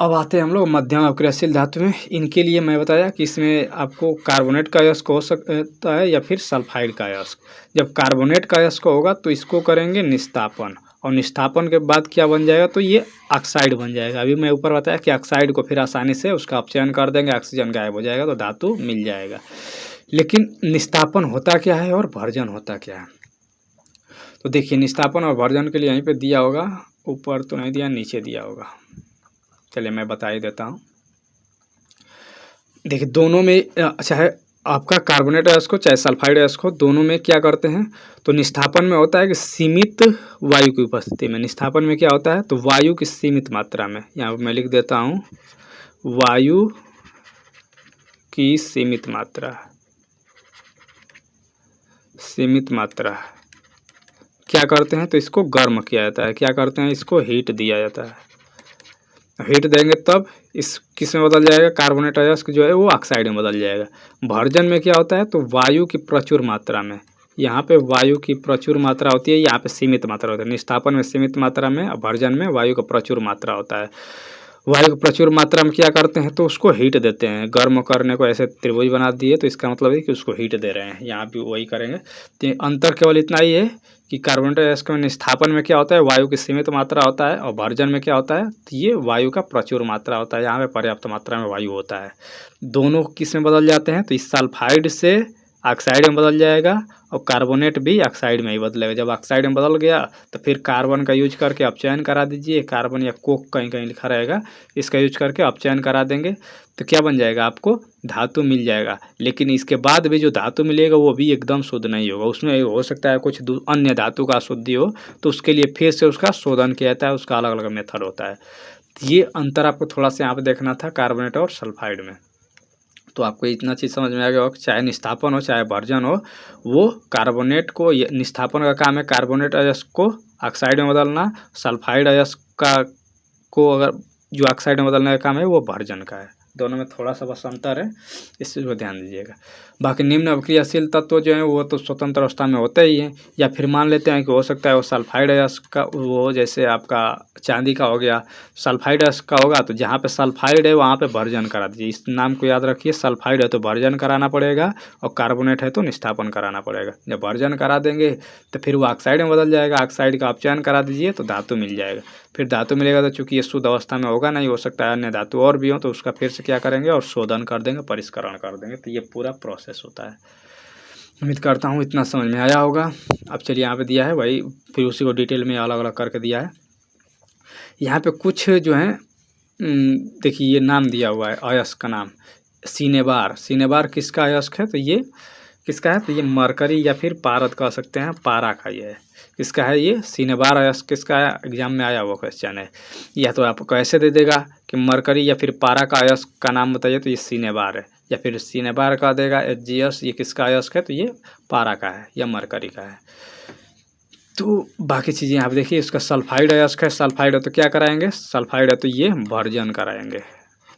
अब आते हैं हम लोग मध्यम अवक्रियाशील धातु में। इनके लिए मैं बताया कि इसमें आपको कार्बोनेट का अयस्क हो सकता है या फिर सल्फाइड का अयस्क। जब कार्बोनेट का अयस्क होगा तो इसको करेंगे निस्तापन, और निस्तापन के बाद क्या बन जाएगा, तो ये ऑक्साइड बन जाएगा। अभी मैं ऊपर बताया कि ऑक्साइड को फिर आसानी से उसका अपचयन कर देंगे, ऑक्सीजन गायब हो जाएगा तो धातु मिल जाएगा। लेकिन निस्तापन होता क्या है और भर्जन होता क्या है, तो देखिए निस्तापन और भर्जन के लिए यहीं पे दिया होगा, ऊपर तो नहीं दिया, नीचे दिया होगा, चलिए मैं बता ही देता हूँ। देखिए दोनों में चाहे आपका कार्बोनेट अयस्क हो चाहे सल्फाइड अयस्क हो, दोनों में क्या करते हैं, तो निस्तापन में होता है कि सीमित वायु की उपस्थिति में। निस्तापन में क्या होता है, तो वायु की सीमित मात्रा में, यहाँ पर मैं लिख देता हूँ वायु की सीमित मात्रा, सीमित मात्रा क्या करते हैं, तो इसको गर्म किया जाता है। क्या करते हैं, इसको हीट दिया जाता है। हीट देंगे तब इस किस में बदल जाएगा, कार्बोनेट अयस्क जो है वो ऑक्साइड में बदल जाएगा। भर्जन में क्या होता है, तो वायु की प्रचुर मात्रा में, यहाँ पे वायु की प्रचुर मात्रा होती है, यहाँ पे सीमित मात्रा होती है। निस्तापन में सीमित मात्रा में और भर्जन में वायु का प्रचुर मात्रा होता है। वायु की प्रचुर मात्रा में क्या करते हैं, तो उसको हीट देते हैं। गर्म करने को ऐसे त्रिभुज बना दिए तो इसका मतलब है कि उसको हीट दे रहे हैं, यहाँ भी वही करेंगे। तो अंतर केवल इतना ही है कि कार्बोनेट अयस्क में निस्तापन में क्या होता है, वायु की सीमित मात्रा होता है, और भर्जन में क्या होता है, तो ये वायु का प्रचुर मात्रा होता है, यहाँ पे पर्याप्त मात्रा में वायु होता है। दोनों किस में बदल जाते हैं, तो इस सल्फाइड से ऑक्साइड में बदल जाएगा और कार्बोनेट भी ऑक्साइड में ही बदलेगा। जब ऑक्साइड में बदल गया तो फिर कार्बन का यूज करके अपचयन करा दीजिए, कार्बन या कोक कहीं कहीं लिखा रहेगा, इसका यूज करके अपचयन करा देंगे तो क्या बन जाएगा, आपको धातु मिल जाएगा। लेकिन इसके बाद भी जो धातु मिलेगा वो भी एकदम शुद्ध नहीं होगा, उसमें हो सकता है कुछ अन्य धातु का अशुद्धि हो, तो उसके लिए फिर से उसका शोधन किया जाता है, उसका अलग अलग मेथड होता है। ये अंतर आपको थोड़ा सा यहाँ पे देखना था कार्बोनेट और सल्फाइड में। तो आपको इतना चीज़ समझ में आ गया हो कि चाहे निस्थापन हो चाहे भर्जन हो, वो कार्बोनेट को निस्थापन का काम है कार्बोनेट अयस्क को ऑक्साइड में बदलना, सल्फाइड अयस्क का को अगर जो ऑक्साइड में बदलने का काम है वो भर्जन का है। दोनों में थोड़ा सा बस अंतर है, इस चीज़ को ध्यान दीजिएगा। बाकी निम्न अभिक्रियाशील तत्व जो है वो तो स्वतंत्र अवस्था में होते ही हैं, या फिर मान लेते हैं कि हो सकता है वो सल्फाइड अयस्क का, वो जैसे आपका चांदी का हो गया, सल्फाइड अयस्क का होगा तो जहाँ पे सल्फाइड है वहाँ पे भर्जन करा दीजिए। इस नाम को याद रखिए, सल्फाइड है तो भर्जन कराना पड़ेगा और कार्बोनेट है तो निस्थापन कराना पड़ेगा। जब भर्जन करा देंगे तो फिर वो ऑक्साइड में बदल जाएगा, ऑक्साइड का अपचयन करा दीजिए तो धातु मिल जाएगा। फिर धातु मिलेगा तो चूंकि ये शुद्ध अवस्था में होगा नहीं, हो सकता है अन्य धातु और भी हो, तो उसका फिर से क्या करेंगे और शोधन कर देंगे, परिष्करण कर देंगे। तो ये पूरा प्रोसेस होता है। उम्मीद करता हूँ इतना समझ में आया होगा। अब चलिए यहाँ पे दिया है वही, फिर उसी को डिटेल में अलग अलग करके दिया है। यहाँ पे कुछ जो है देखिए ये नाम दिया हुआ है अयस्क का नाम, सिनेबार। सिनेबार किसका अयस्क है, तो ये किसका है, तो ये मरकरी या फिर पारद कह सकते हैं, पारा का ये है। किसका है ये सिनेबार अयस्क, किसका है, एग्जाम में आया हुआ क्वेश्चन है। या तो आपको कैसे दे देगा कि मरकरी या फिर पारा का अयस्क का नाम बताइए, तो ये सिनेबार है, या फिर सिनेबार का देगा HGS, ये किसका अयस्क है, तो ये पारा का है या मरकरी का है। तो बाकी चीज़ें यहाँ पे देखिए, इसका सल्फाइड अयस्क है, सल्फाइड है तो क्या कराएंगे, सल्फाइड है तो ये भर्जन कराएंगे।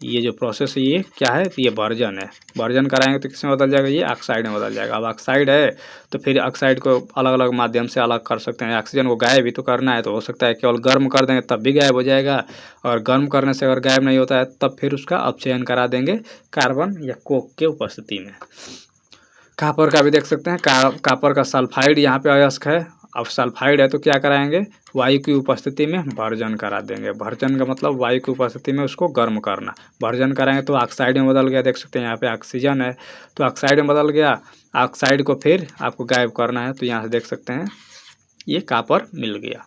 ये जो प्रोसेस है ये क्या है, तो ये भर्जन है। भर्जन कराएंगे तो किसमें बदल जाएगा, ये ऑक्साइड में बदल जाएगा। अब ऑक्साइड है तो फिर ऑक्साइड को अलग अलग माध्यम से अलग कर सकते हैं। ऑक्सीजन को गायब भी तो करना है, तो हो सकता है केवल गर्म कर देंगे तब भी गायब हो जाएगा, और गर्म करने से अगर गायब नहीं होता है तब फिर उसका अपचयन करा देंगे कार्बन या कोक के उपस्थिति में। कापर का भी देख सकते हैं, कापर का सल्फाइड यहाँ पे अयस्क है। अब सल्फाइड है तो क्या कराएंगे, वायु की उपस्थिति में भर्जन करा देंगे। भर्जन का मतलब वायु की उपस्थिति में उसको गर्म करना। भर्जन कराएंगे तो ऑक्साइड में बदल गया, देख सकते हैं यहाँ पे ऑक्सीजन है तो ऑक्साइड में बदल गया। ऑक्साइड को फिर आपको गायब करना है, तो यहाँ से देख सकते हैं ये कापर मिल गया।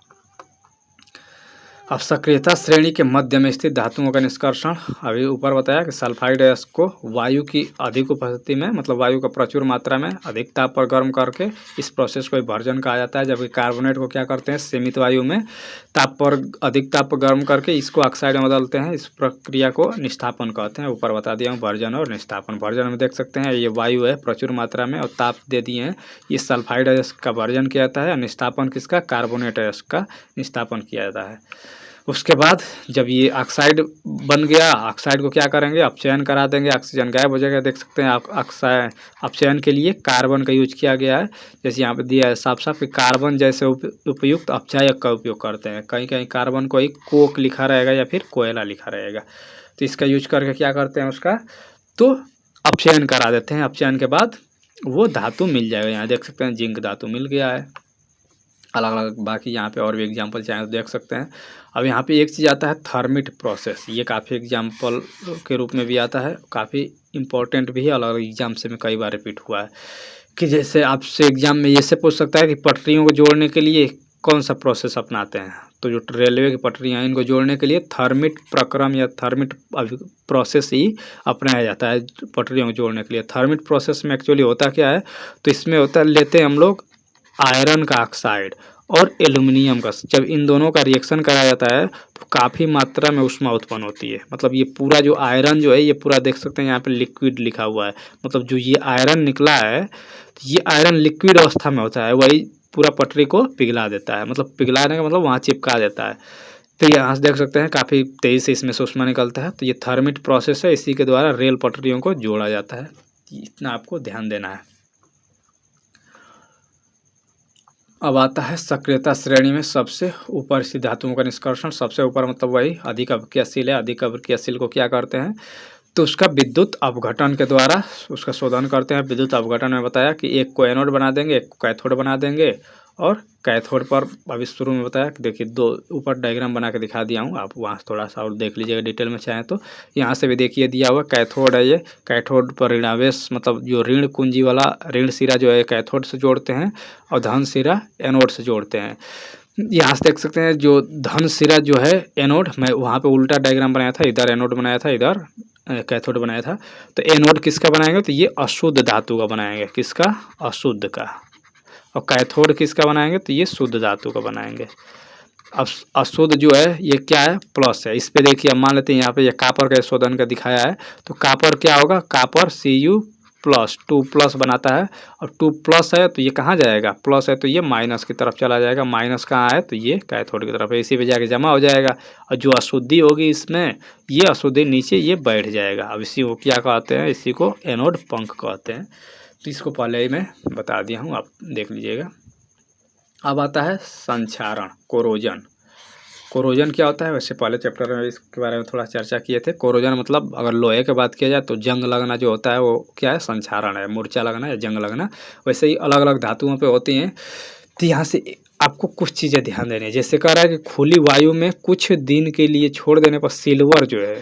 अब सक्रियता श्रेणी के मध्य में स्थित धातुओं का निष्कर्षण, अभी ऊपर बताया कि सल्फाइड अयस्क को वायु की अधिक उपस्थिति में, मतलब वायु का प्रचुर मात्रा में अधिक ताप पर गर्म करके इस प्रोसेस को भर्जन कहा जाता है। जबकि कार्बोनेट को क्या करते हैं, सीमित वायु में अधिक ताप पर गर्म करके इसको ऑक्साइड में बदलते हैं। इस प्रक्रिया को निस्थापन कहते हैं। ऊपर बता दिया हूँ भर्जन और निस्थापन। भर्जन में देख सकते हैं ये वायु है प्रचुर मात्रा में और ताप दे दिए हैं, ये सल्फाइड अयस्क का भर्जन किया जाता है। और निस्थापन किसका, कार्बोनेट अयस्क का निस्थापन किया जाता है। उसके बाद जब ये ऑक्साइड बन गया, ऑक्साइड को क्या करेंगे, अपचयन करा देंगे, ऑक्सीजन गायब हो जाएगा। देख सकते हैं अपचयन के लिए कार्बन का यूज किया गया है। जैसे यहाँ पे दिया है साफ साफ कि कार्बन जैसे उपयुक्त अपचायक का उपयोग करते हैं। कहीं कहीं कार्बन को एक कोक लिखा रहेगा या फिर कोयला लिखा रहेगा, तो इसका यूज करके क्या करते हैं उसका, तो अपचयन करा देते हैं। अपचयन के बाद वो धातु मिल जाएगा। यहाँ देख सकते हैं जिंक धातु मिल गया है अलग अलग। बाकी यहाँ पे और भी एग्जांपल चाहें तो देख सकते हैं। अब यहाँ पे एक चीज़ आता है थर्मिट प्रोसेस, ये काफ़ी एग्जांपल के रूप में भी आता है, काफ़ी इंपॉर्टेंट भी है, अलग अलग एग्जाम से में कई बार रिपीट हुआ है। कि जैसे आपसे एग्जाम में ये से पूछ सकता है कि पटरियों को जोड़ने के लिए कौन सा प्रोसेस अपनाते हैं, तो जो रेलवे की पटरियाँ इनको जोड़ने के लिए थर्मिट प्रक्रम या थर्मिट प्रोसेस ही अपनाया जाता है पटरियों को जोड़ने के लिए। थर्मिट प्रोसेस में एक्चुअली होता क्या है, तो इसमें होता लेते हैं हम लोग आयरन का ऑक्साइड और एल्युमिनियम का, जब इन दोनों का रिएक्शन कराया जाता है तो काफ़ी मात्रा में ऊष्मा उत्पन्न होती है। मतलब ये पूरा जो आयरन जो है ये पूरा देख सकते हैं यहाँ पे लिक्विड लिखा हुआ है, मतलब जो ये आयरन निकला है तो ये आयरन लिक्विड अवस्था में होता है, वही पूरा पटरी को पिघला देता है। मतलब पिघलाने का मतलब वहाँ चिपका देता है। तो यहाँ से देख सकते हैं काफ़ी तेज़ी से इसमें से ऊष्मा निकलता है। तो ये थर्मिट प्रोसेस है, इसी के द्वारा रेल पटरियों को जोड़ा जाता है। इतना आपको ध्यान देना है। अब आता है सक्रियता श्रेणी में सबसे ऊपर स्थित धातुओं का निष्कर्षण। सबसे ऊपर मतलब वही अधिक अभिक्रियाशील है। अधिक अभिक्रियाशील को क्या करते हैं, तो उसका विद्युत अपघटन के द्वारा उसका शोधन करते हैं। विद्युत अपघटन में बताया कि एक को एनोड बना देंगे, एक को कैथोड बना देंगे और कैथोड पर अभी शुरू में बताया कि देखिए दो ऊपर डायग्राम बना के दिखा दिया हूँ, आप वहाँ थोड़ा सा और देख लीजिएगा डिटेल में चाहें तो। यहाँ से भी देखिए दिया हुआ कैथोड है, ये कैथोड पर ऋणावेश मतलब जो ऋण कुंजी वाला ऋण सिरा जो है कैथोड से जोड़ते हैं और धन सिरा एनोड से जोड़ते हैं। यहाँ से देख सकते हैं जो धन सिरा जो है एनोड, मैं वहाँ पे उल्टा डायग्राम बनाया था, इधर एनोड बनाया था, इधर कैथोड बनाया था। तो एनोड किसका बनाएंगे, तो ये अशुद्ध धातु का बनाएंगे, किसका, अशुद्ध का। और कैथोड किसका बनाएंगे, तो ये शुद्ध धातु का बनाएंगे। अब अशुद्ध जो है ये क्या है, प्लस है। इस पे देखिए मान लेते हैं यहाँ पे ये कापर का शोधन का दिखाया है, तो कापर क्या होगा, कापर Cu प्लस 2 प्लस बनाता है, और 2 प्लस है तो ये कहाँ जाएगा, प्लस है तो ये माइनस की तरफ चला जाएगा, माइनस कहाँ है तो ये कैथोड की तरफ है, इसी पे जाके जमा हो जाएगा। और जो अशुद्धि होगी इसमें, ये अशुद्धि नीचे ये बैठ जाएगा। अब इसी को क्या कहते हैं, इसी को एनोड पंख कहते हैं। तो इसको पहले ही मैं बता दिया हूँ, आप देख लीजिएगा। अब आता है संक्षारण, कोरोजन। कोरोजन क्या होता है, वैसे पहले चैप्टर में इसके बारे में थोड़ा चर्चा किए थे। कोरोजन मतलब अगर लोहे की बात किया जाए तो जंग लगना जो होता है वो क्या है, संक्षारण है, मूर्छा लगना या जंग लगना। वैसे ही अलग अलग धातुओं पे होती हैं। तो यहाँ से आपको कुछ चीज़ें ध्यान देनी है। जैसे कह रहा है कि खुली वायु में कुछ दिन के लिए छोड़ देने पर सिल्वर जो है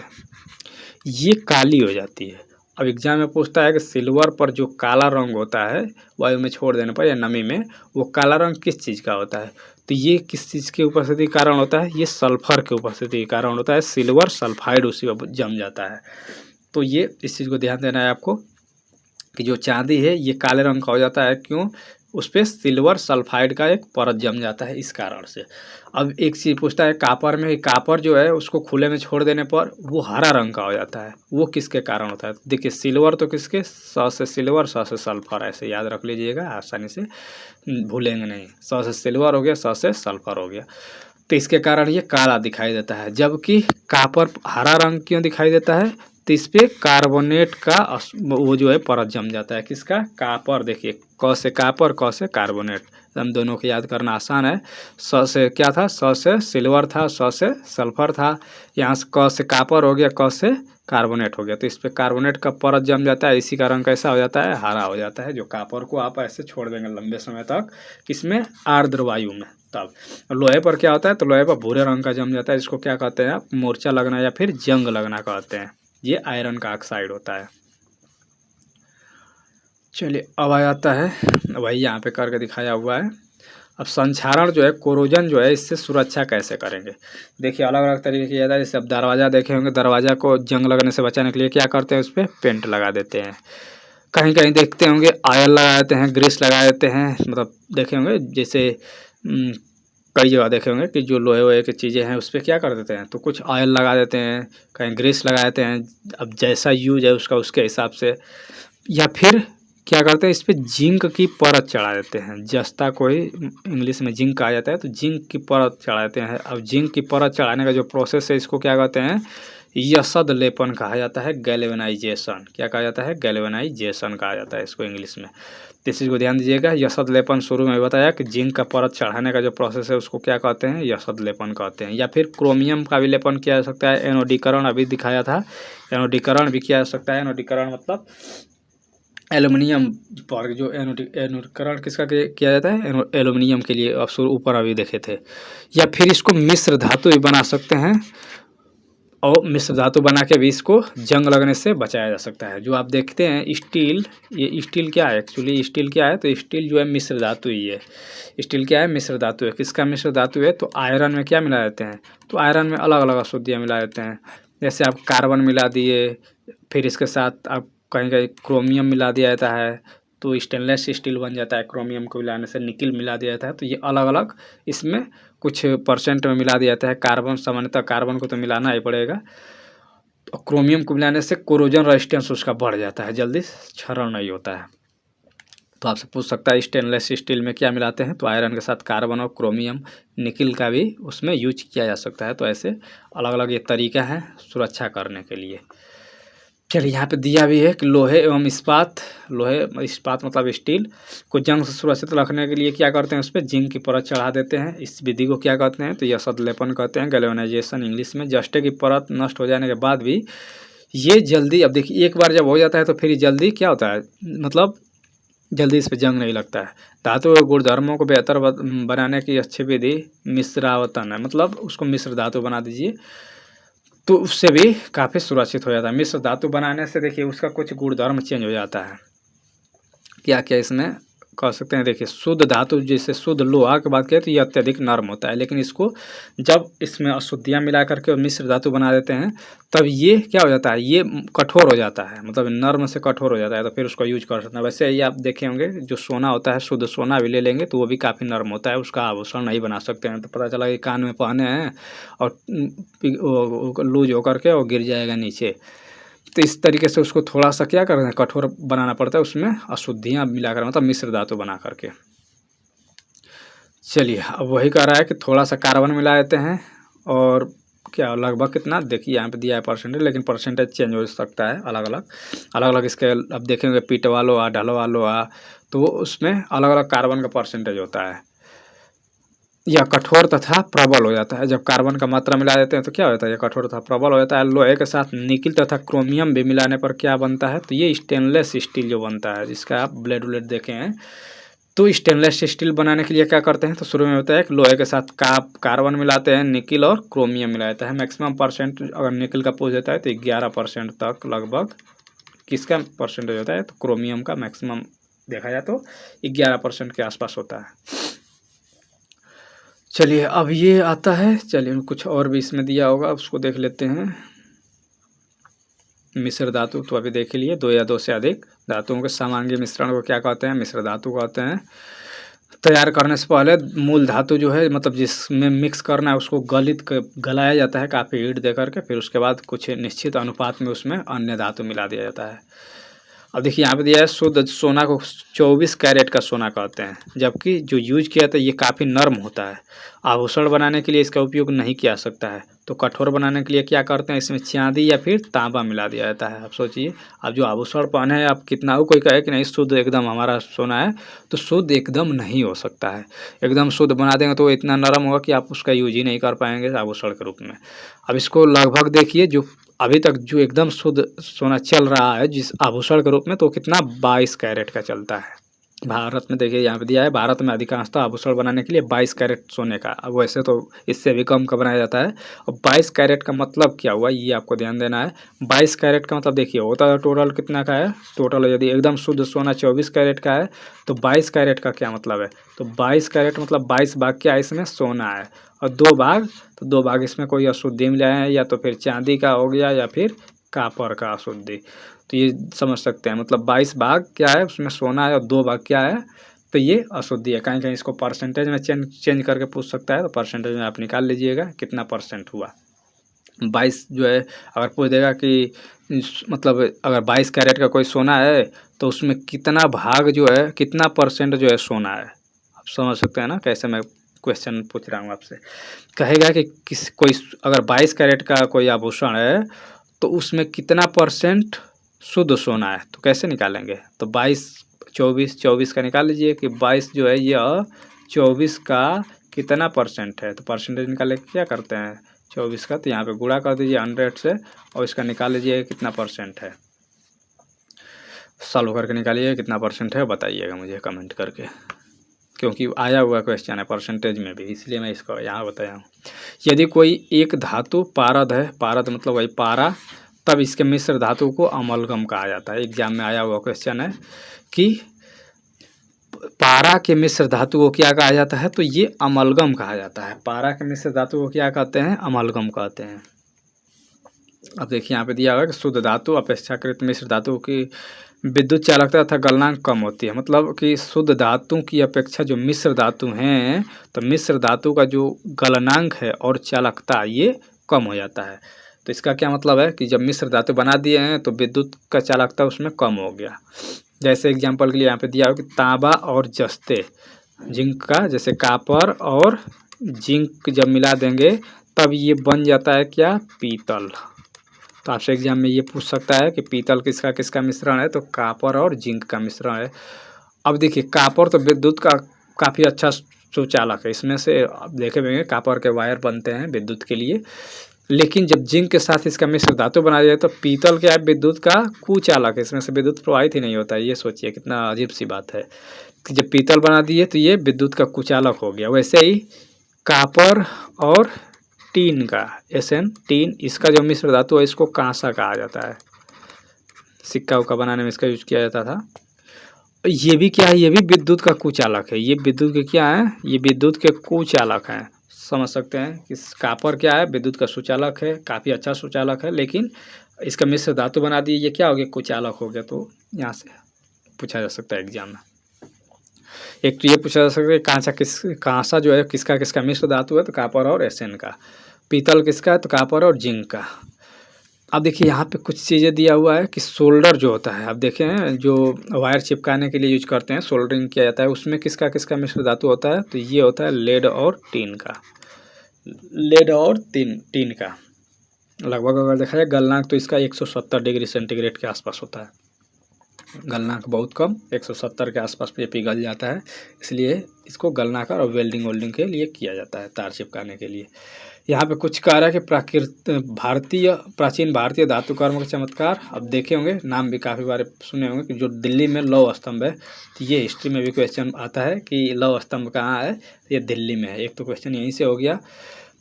ये काली हो जाती है। अब एग्जाम में पूछता है कि सिल्वर पर जो काला रंग होता है वायु में छोड़ देने पर या नमी में, वो काला रंग किस चीज़ का होता है, तो ये किस चीज़ की उपस्थिति के कारण होता है, ये सल्फर की उपस्थिति के कारण होता है। सिल्वर सल्फाइड उसी पर जम जाता है। तो ये इस चीज़ को ध्यान देना है आपको कि जो चांदी है ये काले रंग का हो जाता है, क्यों, उस पर सिल्वर सल्फाइड का एक परत जम जाता है, इस कारण से। अब एक चीज़ पूछता है कापर में, कापर जो है उसको खुले में छोड़ देने पर वो हरा रंग का हो जाता है, वो किसके कारण होता है, देखिए सिल्वर तो किसके, स से सिल्वर स से सल्फर, ऐसे याद रख लीजिएगा, आसानी से भूलेंगे नहीं। स से सिल्वर हो गया, स से सल्फर हो गया, तो इसके कारण ये काला दिखाई देता है। जबकि कापर हरा रंग क्यों दिखाई देता है, तो इस पे कार्बोनेट का वो जो है परत जम जाता है, किसका, कापर। देखिए क से कापर, क से कार्बोनेट, हम दोनों को याद करना आसान है। स से क्या था, स से सिल्वर था, स से सल्फर था, यहाँ से क से कापर हो गया, क से कार्बोनेट हो गया, तो इस पे कार्बोनेट का परत जम जाता है, इसी कारण कैसा हो जाता है, हरा हो जाता है। जो कापर को आप ऐसे छोड़ देंगे लंबे समय तक, किसमें, आर्द्र वायु में। तब लोहे पर क्या होता है, तो लोहे पर भूरे रंग का जम जाता है, इसको क्या कहते हैं आप, मूर्छा लगना या फिर जंग लगना कहते हैं। ये आयरन का ऑक्साइड होता है। चलिए अब आ जाता है, वही यहाँ पे करके दिखाया हुआ है। अब संक्षारण जो है, कोरोजन जो है, इससे सुरक्षा कैसे करेंगे, देखिए अलग अलग तरीके किया जाता है। जैसे अब दरवाज़ा देखे होंगे, दरवाज़ा को जंग लगने से बचाने के लिए क्या करते हैं, उस पर पेंट लगा देते हैं। कहीं कहीं देखते होंगे ऑयल लगा देते हैं, ग्रीस लगा देते हैं, मतलब देखे होंगे जैसे कई जगह देखे होंगे कि जो लोहे वोहे की चीज़ें हैं उस पर क्या कर देते हैं, तो कुछ ऑयल लगा देते हैं, कहीं ग्रीस लगा देते हैं। अब जैसा यूज है उसका उसके हिसाब से, या फिर क्या करते हैं, इस पर जिंक की परत चढ़ा देते हैं। जस्ता को ही इंग्लिश में जिंक कहा जाता है, तो जिंक की परत चढ़ा देते हैं। अब जिंक की परत चढ़ाने का जो प्रोसेस है इसको क्या कहते हैं, यसद लेपन कहा जाता है, गैल्वेनाइजेशन। क्या कहा जाता है, गैल्वेनाइजेशन कहा जाता है इसको इंग्लिश में। तो इस चीज़ को ध्यान दीजिएगा। यसद लेपन शुरू में बताया कि जिंक का परत चढ़ाने का जो प्रोसेस है उसको क्या कहते हैं, यसद लेपन कहते हैं। या फिर क्रोमियम का भी लेपन किया जा सकता है, एनोडीकरण अभी दिखाया था, एनोडीकरण भी किया जा सकता है। एनोडीकरण मतलब एल्युमिनियम पर जो एनोडीकरण किसका किया जाता है, एल्युमिनियम के लिए, अब ऊपर अभी देखे थे। या फिर इसको मिश्र धातु भी बना सकते हैं, और मिश्र धातु बना के भी इसको जंग लगने से बचाया जा सकता है। जो आप देखते हैं स्टील, ये स्टील क्या है, एक्चुअली स्टील क्या है, तो स्टील जो है मिश्र धातु ही है। स्टील क्या है, मिश्र धातु है। किसका मिश्र धातु है, तो आयरन में क्या मिला देते हैं, तो आयरन में अलग अलग अशुद्धियाँ मिला देते हैं। जैसे आप कार्बन मिला दिए, फिर इसके साथ आप कहीं कहीं क्रोमियम मिला दिया जाता है, तो स्टेनलेस स्टील बन जाता है। क्रोमियम को मिलाने से निकिल मिला दिया जाता है। तो ये अलग अलग इसमें कुछ परसेंट में मिला दिया जाता है। कार्बन सामान्यतः कार्बन को तो मिलाना ही पड़ेगा, तो क्रोमियम को मिलाने से कोरोजन रेजिस्टेंस उसका बढ़ जाता है, जल्दी क्षरण नहीं होता है। तो आपसे पूछ सकता है स्टेनलेस स्टील में क्या मिलाते हैं, तो आयरन के साथ कार्बन और क्रोमियम, निकिल का भी उसमें यूज किया जा सकता है। तो ऐसे अलग अलग ये तरीका है सुरक्षा करने के लिए। चलिए यहाँ पे दिया भी है कि लोहे एवं इस्पात, लोहे इस्पात मतलब स्टील को जंग से सुरक्षित रखने के लिए क्या करते हैं, उस पर जिंक की परत चढ़ा देते हैं। इस विधि को क्या कहते हैं, तो यसद लेपन कहते हैं, गैल्वेनाइजेशन इंग्लिश में। जस्टे की परत नष्ट हो जाने के बाद भी ये जल्दी, अब देखिए एक बार जब हो जाता है तो फिर जल्दी क्या होता है, मतलब जल्दी इस पे जंग नहीं लगता है। धातु के गुणधर्मों को बेहतर बनाने की अच्छी विधि मिश्रावतन है, मतलब उसको मिश्र धातु बना दीजिए तो उससे भी काफ़ी सुरक्षित हो जाता है। मिश्र धातु बनाने से देखिए उसका कुछ गुणधर्म चेंज हो जाता है। क्या क्या इसमें कह सकते हैं, देखिए शुद्ध धातु जैसे शुद्ध लोहा की बात करें तो ये अत्यधिक नर्म होता है, लेकिन इसको जब इसमें अशुद्धियाँ मिला करके मिश्र धातु बना देते हैं तब ये क्या हो जाता है, ये कठोर हो जाता है, मतलब नर्म से कठोर हो जाता है, तो फिर उसको यूज कर सकते हैं। वैसे ही आप देखे होंगे जो सोना होता है, शुद्ध सोना भी ले लेंगे तो वो भी काफ़ी नर्म होता है, उसका आभूषण नहीं बना सकते हैं। तो पता चला कि कान में पहने हैं और लूज होकर के और गिर जाएगा नीचे। तो इस तरीके से उसको थोड़ा-सा क्या करना है, कठोर बनाना पड़ता है, उसमें अशुद्धियाँ मिलाकर मतलब मिश्र धातु बना करके। चलिए अब वही कह रहा है कि थोड़ा-सा कार्बन मिला देते हैं और क्या लगभग कितना देखिए यहाँ पे दिया है परसेंटेज, लेकिन परसेंटेज चेंज हो सकता है अलग-अलग इसके अब देखेंगे पीटवा लोहा, ढलवा लोहा, तो उसमें अलग-अलग कार्बन का परसेंटेज होता है। यह कठोर तथा प्रबल हो जाता है। जब कार्बन का मात्रा मिला देते हैं तो क्या होता है, यह कठोर तथा प्रबल हो जाता है। लोहे के साथ निकिल तथा क्रोमियम भी मिलाने पर क्या बनता है, तो ये स्टेनलेस स्टील जो बनता है, जिसका आप ब्लेड व्लेड देखे हैं। तो स्टेनलेस स्टील बनाने के लिए क्या करते हैं, तो शुरू में होता है कि लोहे के साथ कार्बन मिलाते हैं, निकिल और क्रोमियम मिलाते हैं। मैक्सिमम परसेंट अगर निकिल का पूछ देता है तो 11% तक लगभग किसका परसेंटेज होता है, तो क्रोमियम का मैक्सिमम देखा जाए तो 11% के आसपास होता है। चलिए अब ये आता है, चलिए कुछ और भी इसमें दिया होगा उसको देख लेते हैं। मिश्र धातु तो अभी देख लिए, दो या दो से अधिक धातुओं के समांगी मिश्रण को क्या कहते हैं, मिश्र धातु कहते हैं। तैयार करने से पहले मूल धातु जो है मतलब जिसमें मिक्स करना है उसको गलाया जाता है काफ़ी हीट दे करके, फिर उसके बाद कुछ निश्चित अनुपात में उसमें अन्य धातु मिला दिया जाता है। अब देखिए यहाँ पे दिया है शुद्ध सोना को 24 कैरेट का सोना कहते हैं, जबकि जो यूज किया था ये काफ़ी नर्म होता है। आभूषण बनाने के लिए इसका उपयोग नहीं किया सकता है, तो कठोर बनाने के लिए क्या करते हैं, इसमें चांदी या फिर तांबा मिला दिया जाता है। अब सोचिए, अब जो आभूषण पहने हैं आप कितना हो, कोई कहे कि नहीं शुद्ध एकदम हमारा सोना है, तो शुद्ध एकदम नहीं हो सकता है। एकदम शुद्ध बना देंगे तो इतना नरम होगा कि आप उसका यूज ही नहीं कर पाएंगे आभूषण के रूप में। अब इसको लगभग देखिए, जो अभी तक जो एकदम शुद्ध सोना चल रहा है जिस आभूषण के रूप में, तो कितना 22 कैरेट का चलता है। भारत में देखिए यहाँ पे दिया है, भारत में अधिकांशतः आभूषण बनाने के लिए 22 कैरेट सोने का, अब वैसे तो इससे भी कम का बनाया जाता है। और 22 कैरेट का मतलब क्या हुआ ये आपको ध्यान देना है। 22 कैरेट का मतलब देखिए होता है टोटल कितना का है, टोटल यदि एकदम शुद्ध सोना 24 कैरेट का है तो 22 कैरेट का क्या मतलब है, तो 22 कैरेट मतलब 22 भाग क्या है, इसमें सोना है और 2 भाग, तो 2 भाग इसमें कोई अशुद्धि मिला है, या तो फिर चांदी का हो गया या फिर कापर का अशुद्धि। तो ये समझ सकते हैं, मतलब 22 भाग क्या है उसमें सोना है और 2 भाग क्या है, तो ये अशुद्धि है। कहीं कहीं इसको परसेंटेज में चेंज करके पूछ सकता है, तो परसेंटेज में आप निकाल लीजिएगा कितना परसेंट हुआ। 22 जो है अगर पूछ देगा कि मतलब अगर 22 कैरेट का कोई सोना है तो उसमें कितना भाग जो है, कितना परसेंट जो है सोना है, आप समझ सकते हैं ना कैसे मैं क्वेश्चन पूछ रहा हूँ आपसे। कहेगा कि कोई अगर 22 कैरेट का कोई आभूषण है तो उसमें कितना परसेंट शुद्ध सोना है, तो कैसे निकालेंगे, तो 22 24 का निकाल लीजिए कि 22 जो है यह 24 का कितना परसेंट है, तो परसेंटेज निकाले क्या करते हैं 24 का, तो यहाँ पे गुणा कर दीजिए 100 से और इसका निकाल लीजिए कितना परसेंट है। सॉल्व करके निकालिए कितना परसेंट है, बताइएगा मुझे कमेंट करके, क्योंकि आया हुआ क्वेश्चन है परसेंटेज में भी, इसलिए मैं इसको यहाँ बताया हूँ। यदि कोई एक धातु पारद है, पारद मतलब वही पारा, तब इसके मिश्र धातु को अमलगम कहा जाता है। एग्जाम में आया हुआ क्वेश्चन है कि पारा के मिश्र धातु को क्या कहा जाता है, तो ये अमलगम कहा जाता है। पारा के मिश्र धातु को क्या कहते हैं, अमलगम कहते हैं। अब देखिए यहाँ पे दिया हुआ है कि शुद्ध धातु अपेक्षाकृत मिश्र धातु की विद्युत चालकता तथा गलनांक कम होती है, मतलब कि शुद्ध धातु की अपेक्षा जो मिश्र धातु हैं, तो मिश्र धातु का जो गलनांक है और चालकता ये कम हो जाता है। तो इसका क्या मतलब है कि जब मिश्र धातु बना दिए हैं तो विद्युत का चालकता उसमें कम हो गया। जैसे एग्जांपल के लिए यहाँ पे दिया हो कि तांबा और जस्ते, जिंक का जैसे कापर और जिंक जब मिला देंगे तब ये बन जाता है क्या, पीतल। तो आपसे एग्जाम में ये पूछ सकता है कि पीतल किसका किसका मिश्रण है, तो कापर और जिंक का मिश्रण है। अब देखिए कापर तो विद्युत का काफ़ी अच्छा सुचालक है, इसमें से आप देखे होंगे कापर के वायर बनते हैं विद्युत के लिए, लेकिन जब जिंक के साथ इसका मिश्र धातु बनाया जाए तो पीतल क्या है, विद्युत का कुचालक है, इसमें से विद्युत प्रवाहित ही नहीं होता है। ये सोचिए कितना अजीब सी बात है कि जब पीतल बना दिए तो ये विद्युत का कुचालक हो गया। वैसे ही कापर और टीन का एसएन टीन, इसका जो मिश्र धातु है इसको कांसा कहा जाता है। सिक्का उक्का बनाने में इसका यूज किया जाता था। ये भी क्या है, ये भी विद्युत का कुचालक है। ये विद्युत के क्या है, ये विद्युत के कुचालक हैं। समझ सकते हैं कि कापर क्या है, विद्युत का सुचालक है, काफ़ी अच्छा सुचालक है, लेकिन इसका मिश्र धातु बना दिए, ये क्या हो गया, कुचालक हो गया। तो यहाँ से पूछा जा सकता है एग्जाम में। एक तो ये पूछा जा सकता है कांसा जो है किसका किसका मिश्र धातु है, तो कापर और एसएन का। पीतल किसका है, तो कापर और जिंक का। अब देखिए यहाँ पे कुछ चीज़ें दिया हुआ है कि सोल्डर जो होता है, अब देखें जो वायर चिपकाने के लिए यूज करते हैं, सोल्डरिंग किया जाता है, उसमें किसका किसका मिश्र धातु होता है, तो ये होता है लेड और टीन का। लेड और टीन का लगभग अगर देखा जाए गलनांक तो इसका 170 डिग्री सेंटीग्रेड के आसपास होता है। गलनांक बहुत कम 170 के आसपास पे पिघल जाता है, इसलिए इसको गलनाकार और वेल्डिंग के लिए किया जाता है, तार चिपकाने के लिए। यहाँ पे कुछ कह रहा है कि प्राचीन भारतीय धातुकर्म का चमत्कार। अब देखे होंगे, नाम भी काफ़ी बार सुने होंगे कि जो दिल्ली में लौह स्तंभ है, तो ये हिस्ट्री में भी क्वेश्चन आता है कि लौह स्तंभ कहाँ है, ये दिल्ली में है। एक तो क्वेश्चन यहीं से हो गया।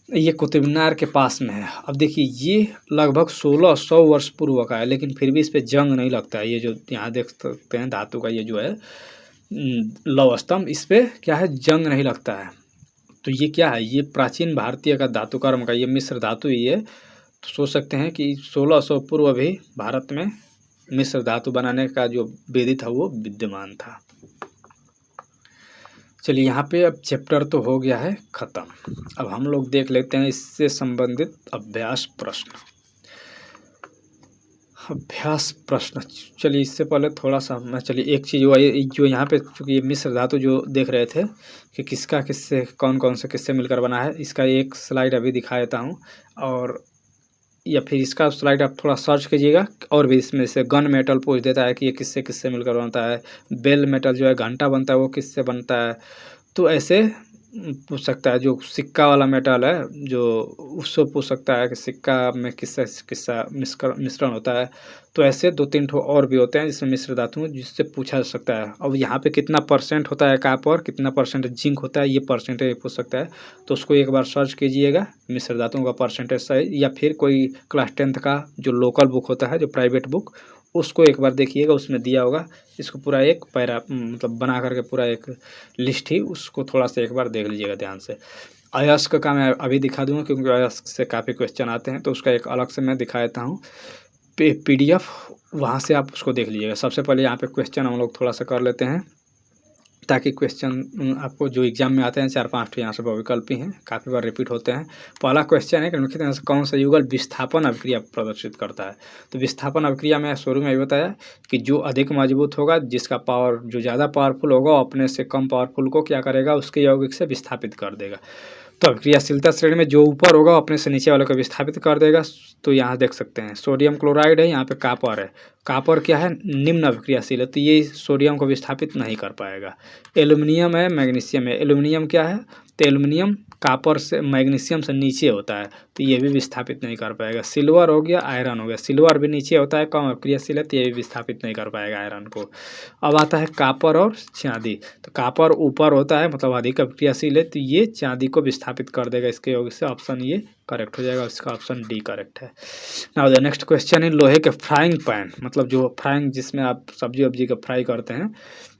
ये कुतुब मीनार के पास में है। अब देखिए ये लगभग 1600 वर्ष पूर्व का है, लेकिन फिर भी इस पर जंग नहीं लगता है। ये जो यहाँ देख सकते हैं धातु का ये जो है लौह स्तंभ, इस पर क्या है, जंग नहीं लगता है। तो ये क्या है, ये प्राचीन भारतीय का धातुकर्म का ये मिश्र धातु ही है। तो सोच सकते हैं कि 1600 पूर्व भी भारत में मिश्र धातु बनाने का जो विधि था वो विद्यमान था। चलिए यहाँ पे अब चैप्टर तो हो गया है ख़त्म। अब हम लोग देख लेते हैं इससे संबंधित अभ्यास प्रश्न। अभ्यास प्रश्न, चलिए इससे पहले थोड़ा सा मैं, चलिए एक चीज़ जो यहाँ पे चूँकि ये मिश्र धातु जो देख रहे थे कि किसका किससे कौन कौन से किससे मिलकर बना है, इसका एक स्लाइड अभी दिखा देता हूँ, और या फिर इसका स्लाइड आप थोड़ा सर्च कीजिएगा। और भी इसमें से गन मेटल पूछ देता है कि ये किससे किससे मिलकर बनता है। बेल मेटल जो है घंटा बनता है वो किससे बनता है। तो ऐसे पूछ सकता है। जो सिक्का वाला मेटल है जो, उससे पूछ सकता है कि सिक्का में किससे किसका मिश्रण होता है। तो ऐसे 2-3 ठो और भी होते हैं जिसमें मिश्र धातु जिससे पूछा जा सकता है। अब यहाँ पे कितना परसेंट होता है कापर, कितना परसेंट जिंक होता है, ये परसेंटेज पूछ सकता है। तो उसको एक बार सर्च कीजिएगा, मिश्र धातुओं का परसेंटेज सही, या फिर कोई क्लास 10th का जो लोकल बुक होता है, जो प्राइवेट बुक, उसको एक बार देखिएगा, उसमें दिया होगा। इसको पूरा एक पैरा मतलब बना करके पूरा एक लिस्ट ही, उसको थोड़ा सा एक बार देख लीजिएगा ध्यान से। अयस्क का मैं अभी दिखा दूंगा क्योंकि अयस्क से काफ़ी क्वेश्चन आते हैं, तो उसका एक अलग से मैं दिखा देता हूँ PDF, वहाँ से आप उसको देख लीजिएगा। सबसे पहले यहाँ पे क्वेश्चन हम लोग थोड़ा सा कर लेते हैं, ताकि क्वेश्चन आपको जो एग्जाम में आते हैं 4-5 यहाँ से विकल्प ही हैं, काफ़ी बार रिपीट होते हैं। पहला क्वेश्चन है कि मुख्य तरह से कौन सा युगल विस्थापन अभिक्रिया प्रदर्शित करता है। तो विस्थापन अभिक्रिया में शुरू में बताया कि जो अधिक मजबूत होगा, जिसका पावर जो ज़्यादा पावरफुल होगा, अपने से कम पावरफुल को क्या करेगा, उसके यौगिक से विस्थापित कर देगा। तो अभिक्रियाशीलता श्रेणी में जो ऊपर होगा अपने से नीचे वाले को विस्थापित कर देगा। तो यहाँ देख सकते हैं सोडियम क्लोराइड है, यहाँ पे कापर है। कापर क्या है, निम्न अभिक्रियाशील है, तो ये सोडियम को विस्थापित नहीं कर पाएगा। एल्युमिनियम है, मैग्नीशियम है। एल्युमिनियम क्या है, तो एल्युमिनियम कापर से मैग्नीशियम से नीचे होता है, तो ये भी विस्थापित नहीं कर पाएगा। सिल्वर हो गया, आयरन हो गया। सिल्वर भी नीचे होता है, कम अभिक्रियाशील है, तो ये भी विस्थापित नहीं कर पाएगा आयरन को। अब आता है कापर और चांदी। तो कापर ऊपर होता है, मतलब अधिक अभिक्रियाशील है, तो ये चांदी को विस्थापित कर देगा इसके योग से। ऑप्शन ये करेक्ट हो जाएगा, इसका ऑप्शन डी करेक्ट है। नाउ द नेक्स्ट क्वेश्चन है, लोहे के फ्राइंग पैन, मतलब जो फ्राइंग जिसमें आप सब्जी वब्जी का फ्राई करते हैं,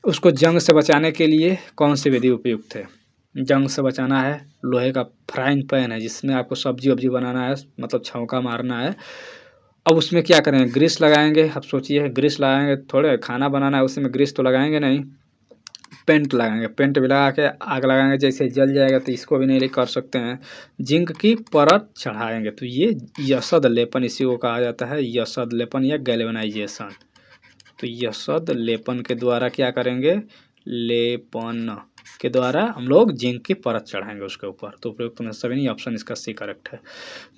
उसको जंग से बचाने के लिए कौन सी विधि उपयुक्त है। जंग से बचाना है, लोहे का फ्राइंग पैन है जिसमें आपको सब्जी वब्जी बनाना है, मतलब छौंका मारना है। अब उसमें क्या करेंगे, ग्रीस लगाएंगे। अब सोचिए ग्रीस लगाएंगे, थोड़े खाना बनाना है उसमें ग्रीस तो लगाएंगे नहीं, पेंट लगाएंगे। पेंट भी लगा के आग लगाएंगे, जैसे जल जाएगा, तो इसको भी नहीं कर सकते हैं। जिंक की परत चढ़ाएंगे, तो ये यशद लेपन इसी को कहा जाता है, यशद लेपन या गैल्वेनाइजेशन। तो यशद लेपन के द्वारा क्या करेंगे, लेपन के द्वारा हम लोग जिंक की परत चढ़ाएंगे उसके ऊपर। तो उपयुक्त में सभी नहीं, ऑप्शन इसका सी करेक्ट है।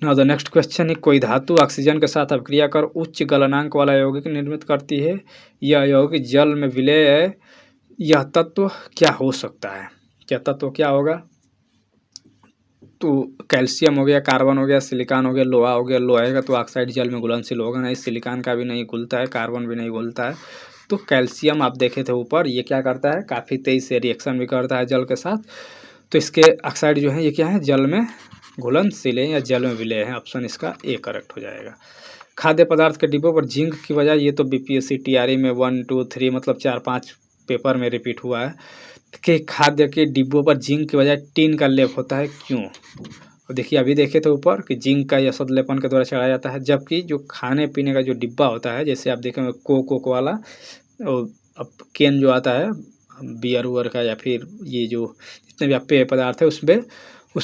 नाउ द नेक्स्ट क्वेश्चन है, कोई धातु ऑक्सीजन के साथ अभिक्रिया कर उच्च गलनांक वाला यौगिक निर्मित करती है, यह यौगिक जल में विलय है, यह तत्व क्या हो सकता है। क्या तत्व क्या होगा, तो कैल्शियम हो गया, कार्बन हो गया, सिलिकॉन हो गया, लोहा हो गया। लोहे का तो ऑक्साइड जल में घुलनशील होगा नहीं, सिलिकॉन का भी नहीं घुलता है, कार्बन भी नहीं घुलता है। तो कैल्शियम आप देखे थे ऊपर, ये क्या करता है, काफ़ी तेज़ी से रिएक्शन भी करता है जल के साथ। तो इसके ऑक्साइड जो है ये क्या है, जल में घुलनशील है या जल में विलय है। ऑप्शन इसका ए करेक्ट हो जाएगा। खाद्य पदार्थ के डिब्बों पर जिंक की बजाय, ये तो बीपीएससी टीआरई में 1 2 3 मतलब 4-5 पेपर में रिपीट हुआ है कि खाद्य के डिब्बों पर जिंक की बजाय टिन का लेप होता है, क्यों? और देखिए अभी देखे थे ऊपर कि जिंक का यह लेपन के द्वारा चढ़ाया जाता है, जबकि जो खाने पीने का जो डिब्बा होता है, जैसे आप देखेंगे कोक वाला और अब कैन जो आता है बियर उयर का, या फिर ये जो जितने भी पेय पदार्थ है उस पर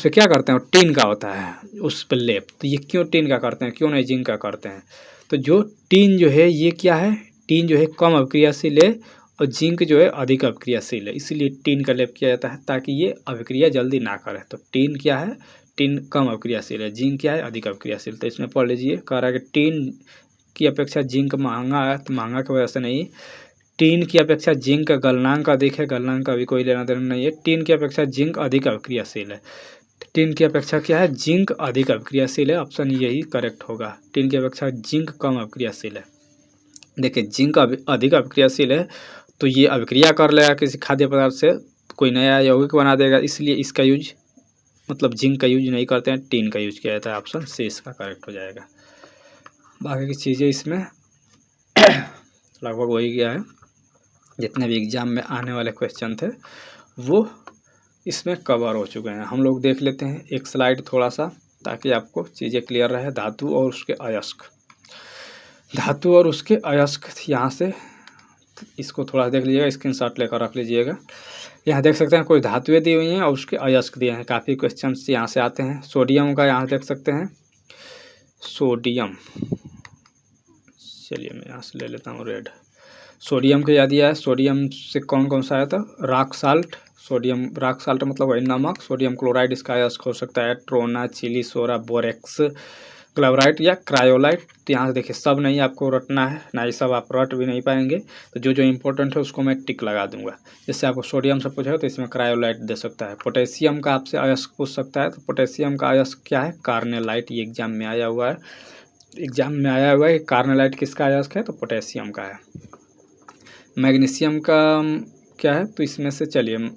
क्या करते हैं, टिन का होता है उस पर लेप। तो ये क्यों टिन का करते हैं, क्यों नहीं जिंक का करते हैं? तो जो टिन जो है ये क्या है, टिन जो है कम अभिक्रियाशील है और जिंक जो है अधिक अभिक्रियाशील है, इसीलिए टिन का लेप किया जाता है ताकि ये अभिक्रिया जल्दी ना करे। तो टिन क्या है, टिन कम अभिक्रियाशील है, जिंक क्या है, अधिक अभिक्रियाशील। तो इसमें पढ़ लीजिए, कह रहा है कि टिन की अपेक्षा जिंक महंगा है, तो महंगा की वजह से नहीं, टिन की अपेक्षा जिंक का गलनांक अधिक है, गलनांक का भी कोई लेना देना नहीं है। टिन की अपेक्षा जिंक अधिक अभिक्रियाशील है, टिन की अपेक्षा क्या है, जिंक अधिक अभिक्रियाशील है। ऑप्शन यही करेक्ट होगा, टिन की अपेक्षा जिंक कम अभिक्रियाशील है। देखिए जिंक अधिक अभिक्रियाशील है तो ये अभिक्रिया कर लेगा किसी खाद्य पदार्थ से, कोई नया यौगिक बना देगा, इसलिए इसका यूज मतलब जिंक का यूज नहीं करते हैं, टिन का यूज किया जाता है। ऑप्शन सी इसका करेक्ट हो जाएगा। बाकी की चीज़ें इसमें लगभग वही गया है, जितने भी एग्जाम में आने वाले क्वेश्चन थे वो इसमें कवर हो चुके हैं। हम लोग देख लेते हैं एक स्लाइड थोड़ा सा, ताकि आपको चीज़ें क्लियर रहे। धातु और उसके अयस्क, धातु और उसके अयस्क, यहाँ से इसको थोड़ा देख लीजिएगा, स्क्रीनशॉट लेकर रख लीजिएगा। यहाँ देख सकते हैं कुछ धातुएं दी हुई हैं और उसके अयस्क दिए हैं, काफ़ी क्वेश्चन यहाँ से आते हैं। सोडियम का यहाँ देख सकते हैं, सोडियम, चलिए मैं यहाँ से ले लेता हूँ रेड। सोडियम का याद दिया है, सोडियम से कौन कौन सा आया था, rock salt, sodium rock salt मतलब वही नमक, सोडियम क्लोराइड इसका अयस्क हो सकता है, ट्रोना, चिली सोरा, बोरेक्स, क्लोराइड या क्रायोलाइट। तो यहाँ से देखिए सब नहीं आपको रटना है, ना ये सब आप रट भी नहीं पाएंगे, तो जो जो इंपॉर्टेंट है उसको मैं टिक लगा दूंगा। जैसे आपको सोडियम से पूछा तो इसमें क्रायोलाइट दे सकता है। पोटेशियम का आपसे अयस्क पूछ सकता है, तो पोटेशियम का अयस्क क्या है, कार्नेलाइट। ये एग्जाम में आया हुआ है, कार्नेलाइट किसका अयस्क है, तो पोटेशियम का है। मैग्नीशियम का क्या है, तो इसमें से चलिए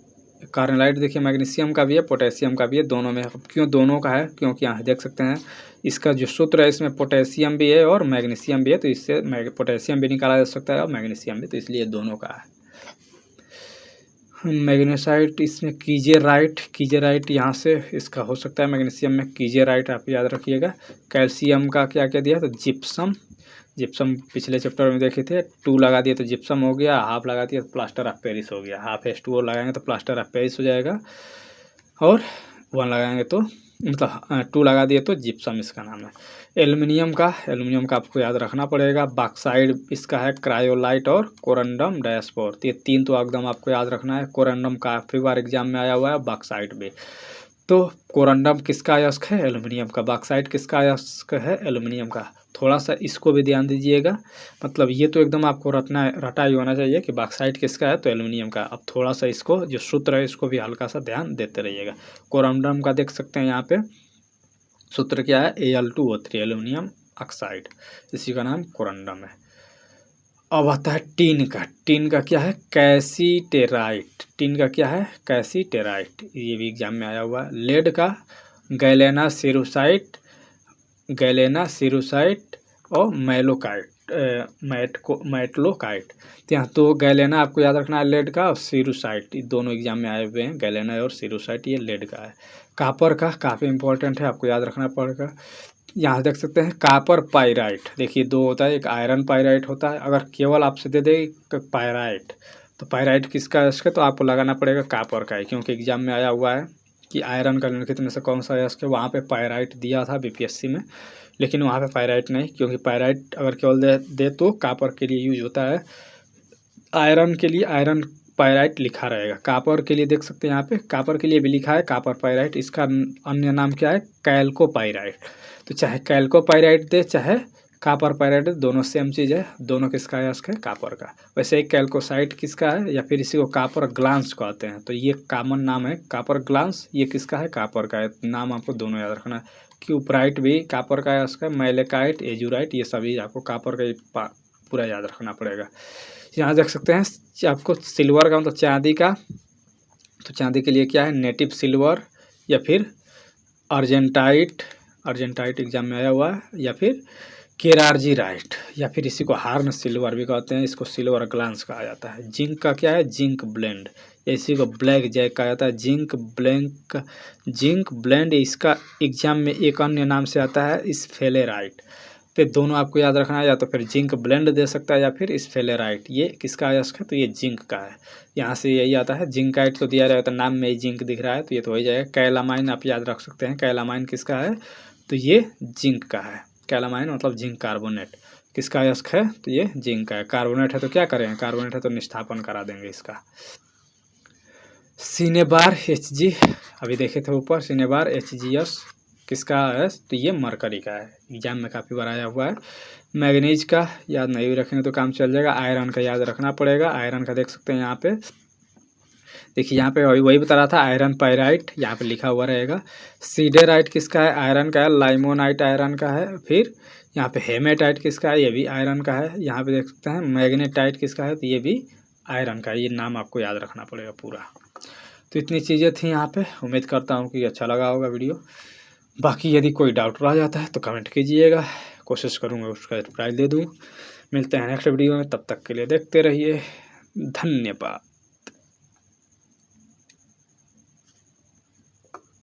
कार्नेलाइट देखिए मैग्नीशियम का भी है, पोटेशियम का भी है, दोनों में। क्यों दोनों का है, क्योंकि यहाँ देख सकते हैं इसका जो सूत्र है इसमें पोटेशियम भी है और मैग्नीशियम भी है, तो इससे पोटेशियम भी निकाला जा सकता है और मैग्नीशियम भी, तो इसलिए दोनों का है। मैग्नेसाइट इसमें कीजेराइट यहाँ से इसका हो सकता है, मैग्नीशियम में कीजेराइट आप याद रखिएगा। कैल्शियम का क्या क्या दिया, तो जिप्सम, जिप्सम पिछले चैप्टर में देखे थे, 2 लगा दिए तो जिप्सम हो गया, हाफ लगा दिया तो प्लास्टर ऑफ पेरिस हो गया, हाफ H2O लगाएंगे तो प्लास्टर ऑफ पेरिस हो जाएगा, और 1 लगाएंगे तो मतलब 2 लगा दिए तो जिप्सम इसका नाम है। एल्युमिनियम का आपको याद रखना पड़ेगा, बॉक्साइड इसका है, क्रायोलाइट और कोरंडम डायस्पोर। तो ये 3 तो एकदम आपको याद रखना है। कोरंडम काफ़ी बार एग्जाम में आया हुआ है, बॉक्साइड भी। तो कोरंडम किसका अयस्क है, एल्युमिनियम का। बॉक्साइट किसका अयस्क है, एल्युमिनियम का। थोड़ा सा इसको भी ध्यान दीजिएगा, मतलब ये तो एकदम आपको रटा ही होना चाहिए कि बॉक्साइट किसका है, तो एल्युमिनियम का। अब थोड़ा सा इसको जो सूत्र है इसको भी हल्का सा ध्यान देते रहिएगा। कोरंडम का देख सकते हैं यहाँ पे सूत्र क्या है, Al2O3, एल्युमिनियम ऑक्साइड, इसी का नाम कोरंडम है। अब आता है टीन का क्या है, कैसीटेराइट। टीन का क्या है, कैसीटेराइट, ये भी एग्जाम में आया हुआ है। लेड का गैलेना सिरुसाइट और मेटलोकाइट। तो यहाँ तो गैलेना आपको याद रखना है लेड का, और सिरुसाइट, ये दोनों एग्जाम में आए हुए हैं, गैलेना और सिरुसाइट, ये लेड का है। कापर का काफ़ी इंपॉर्टेंट है, आपको याद रखना पड़ेगा। यहाँ देख सकते हैं कापर पाइराइट, देखिए 2 होता है, एक आयरन पाइराइट होता है। अगर केवल आपसे दे दे पाइराइट, तो पाइराइट किसका अयस्क है, तो आपको लगाना पड़ेगा कापर का है, क्योंकि एग्जाम में आया हुआ है कि आयरन का निम्नलिखित में से कौन सा अयस्क है। वहाँ पे पाइराइट दिया था बीपीएससी में, लेकिन वहाँ पे पाइराइट नहीं, क्योंकि पाइराइट अगर केवल दे तो कापर के लिए यूज होता है, आयरन के लिए आयरन पाइराइट लिखा रहेगा। कापर के लिए देख सकते हैं यहाँ पे कापर के लिए भी लिखा है कापर पाइराइट, इसका अन्य नाम क्या है, कैल्कोपाइराइट। तो चाहे कैल्कोपाइराइट दे चाहे कॉपर पायराइट दोनों सेम चीज़ है, दोनों किसका अयस्क है, कॉपर का। वैसे ही कैल्कोसाइट किसका है, या फिर इसी को कॉपर ग्लांस कहते हैं। तो ये कॉमन नाम है कॉपर ग्लांस, ये किसका है, कॉपर का है। नाम आपको दोनों याद रखना है। क्यूपराइट भी कॉपर का अयस्क है, मैलेकाइट, एजुराइट, ये सभी आपको कॉपर का पूरा याद रखना पड़ेगा। यहाँ देख सकते हैं आपको सिल्वर का मतलब चांदी का, तो चांदी के लिए क्या है, नेटिव सिल्वर या फिर अर्जेंटाइट, अर्जेंटाइट एग्जाम में आया हुआ है, या फिर केरार्जीराइट, या फिर इसी को हार्न सिल्वर भी कहते हैं, इसको सिल्वर ग्लांस कहा जाता है। जिंक का क्या है, जिंक ब्लेंड, इसी को ब्लैक जैक कहा जाता है। जिंक ब्लेंड इसका एग्जाम में एक अन्य नाम से आता है स्फेलेराइट। तो दोनों आपको याद रखना है, या तो फिर जिंक ब्लेंड दे सकता है या फिर स्फेलेराइट। ये किसका अयस्क है, तो ये जिंक का है। यहाँ से यही आता है। जिंकाइट तो दिया जाएगा, तो नाम में ही जिंक दिख रहा है, तो ये तो हो ही जाएगा। कैलामाइन आप याद रख सकते हैं, कैलामाइन किसका है, तो ये जिंक का है। कैलामाइन मतलब जिंक कार्बोनेट, किसका अयस्क है, तो ये जिंक का है। कार्बोनेट है तो क्या करें, कार्बोनेट है तो निष्ठापन करा देंगे इसका। सिनेबार Hg अभी देखे थे ऊपर, सिनेबार HgS किसका है, तो ये मरकरी का है। एग्जाम में काफ़ी बार आया हुआ है। मैग्नीज का याद नहीं भी रखेंगे तो काम चल जाएगा। आयरन का याद रखना पड़ेगा। आयरन का देख सकते हैं यहाँ पे, देखिए यहाँ पे वही बता रहा था, आयरन पायराइट यहाँ पे लिखा हुआ रहेगा। सीडेराइट किसका है, आयरन का है। लाइमोनाइट आयरन का है। फिर यहाँ पे हेमेटाइट किसका है, ये भी आयरन का है। यहाँ पे देख सकते हैं मैग्नेटाइट किसका है, तो ये भी आयरन का है। ये नाम आपको याद रखना पड़ेगा पूरा। तो इतनी चीज़ें थी यहाँ पे। उम्मीद करता हूँ कि अच्छा लगा होगा वीडियो। बाकी यदि कोई डाउट रह जाता है तो कमेंट कीजिएगा, कोशिश करूँगा उसका रिप्लाई दे दूँ। मिलते हैं नेक्स्ट वीडियो में, तब तक के लिए देखते रहिए। धन्यवाद।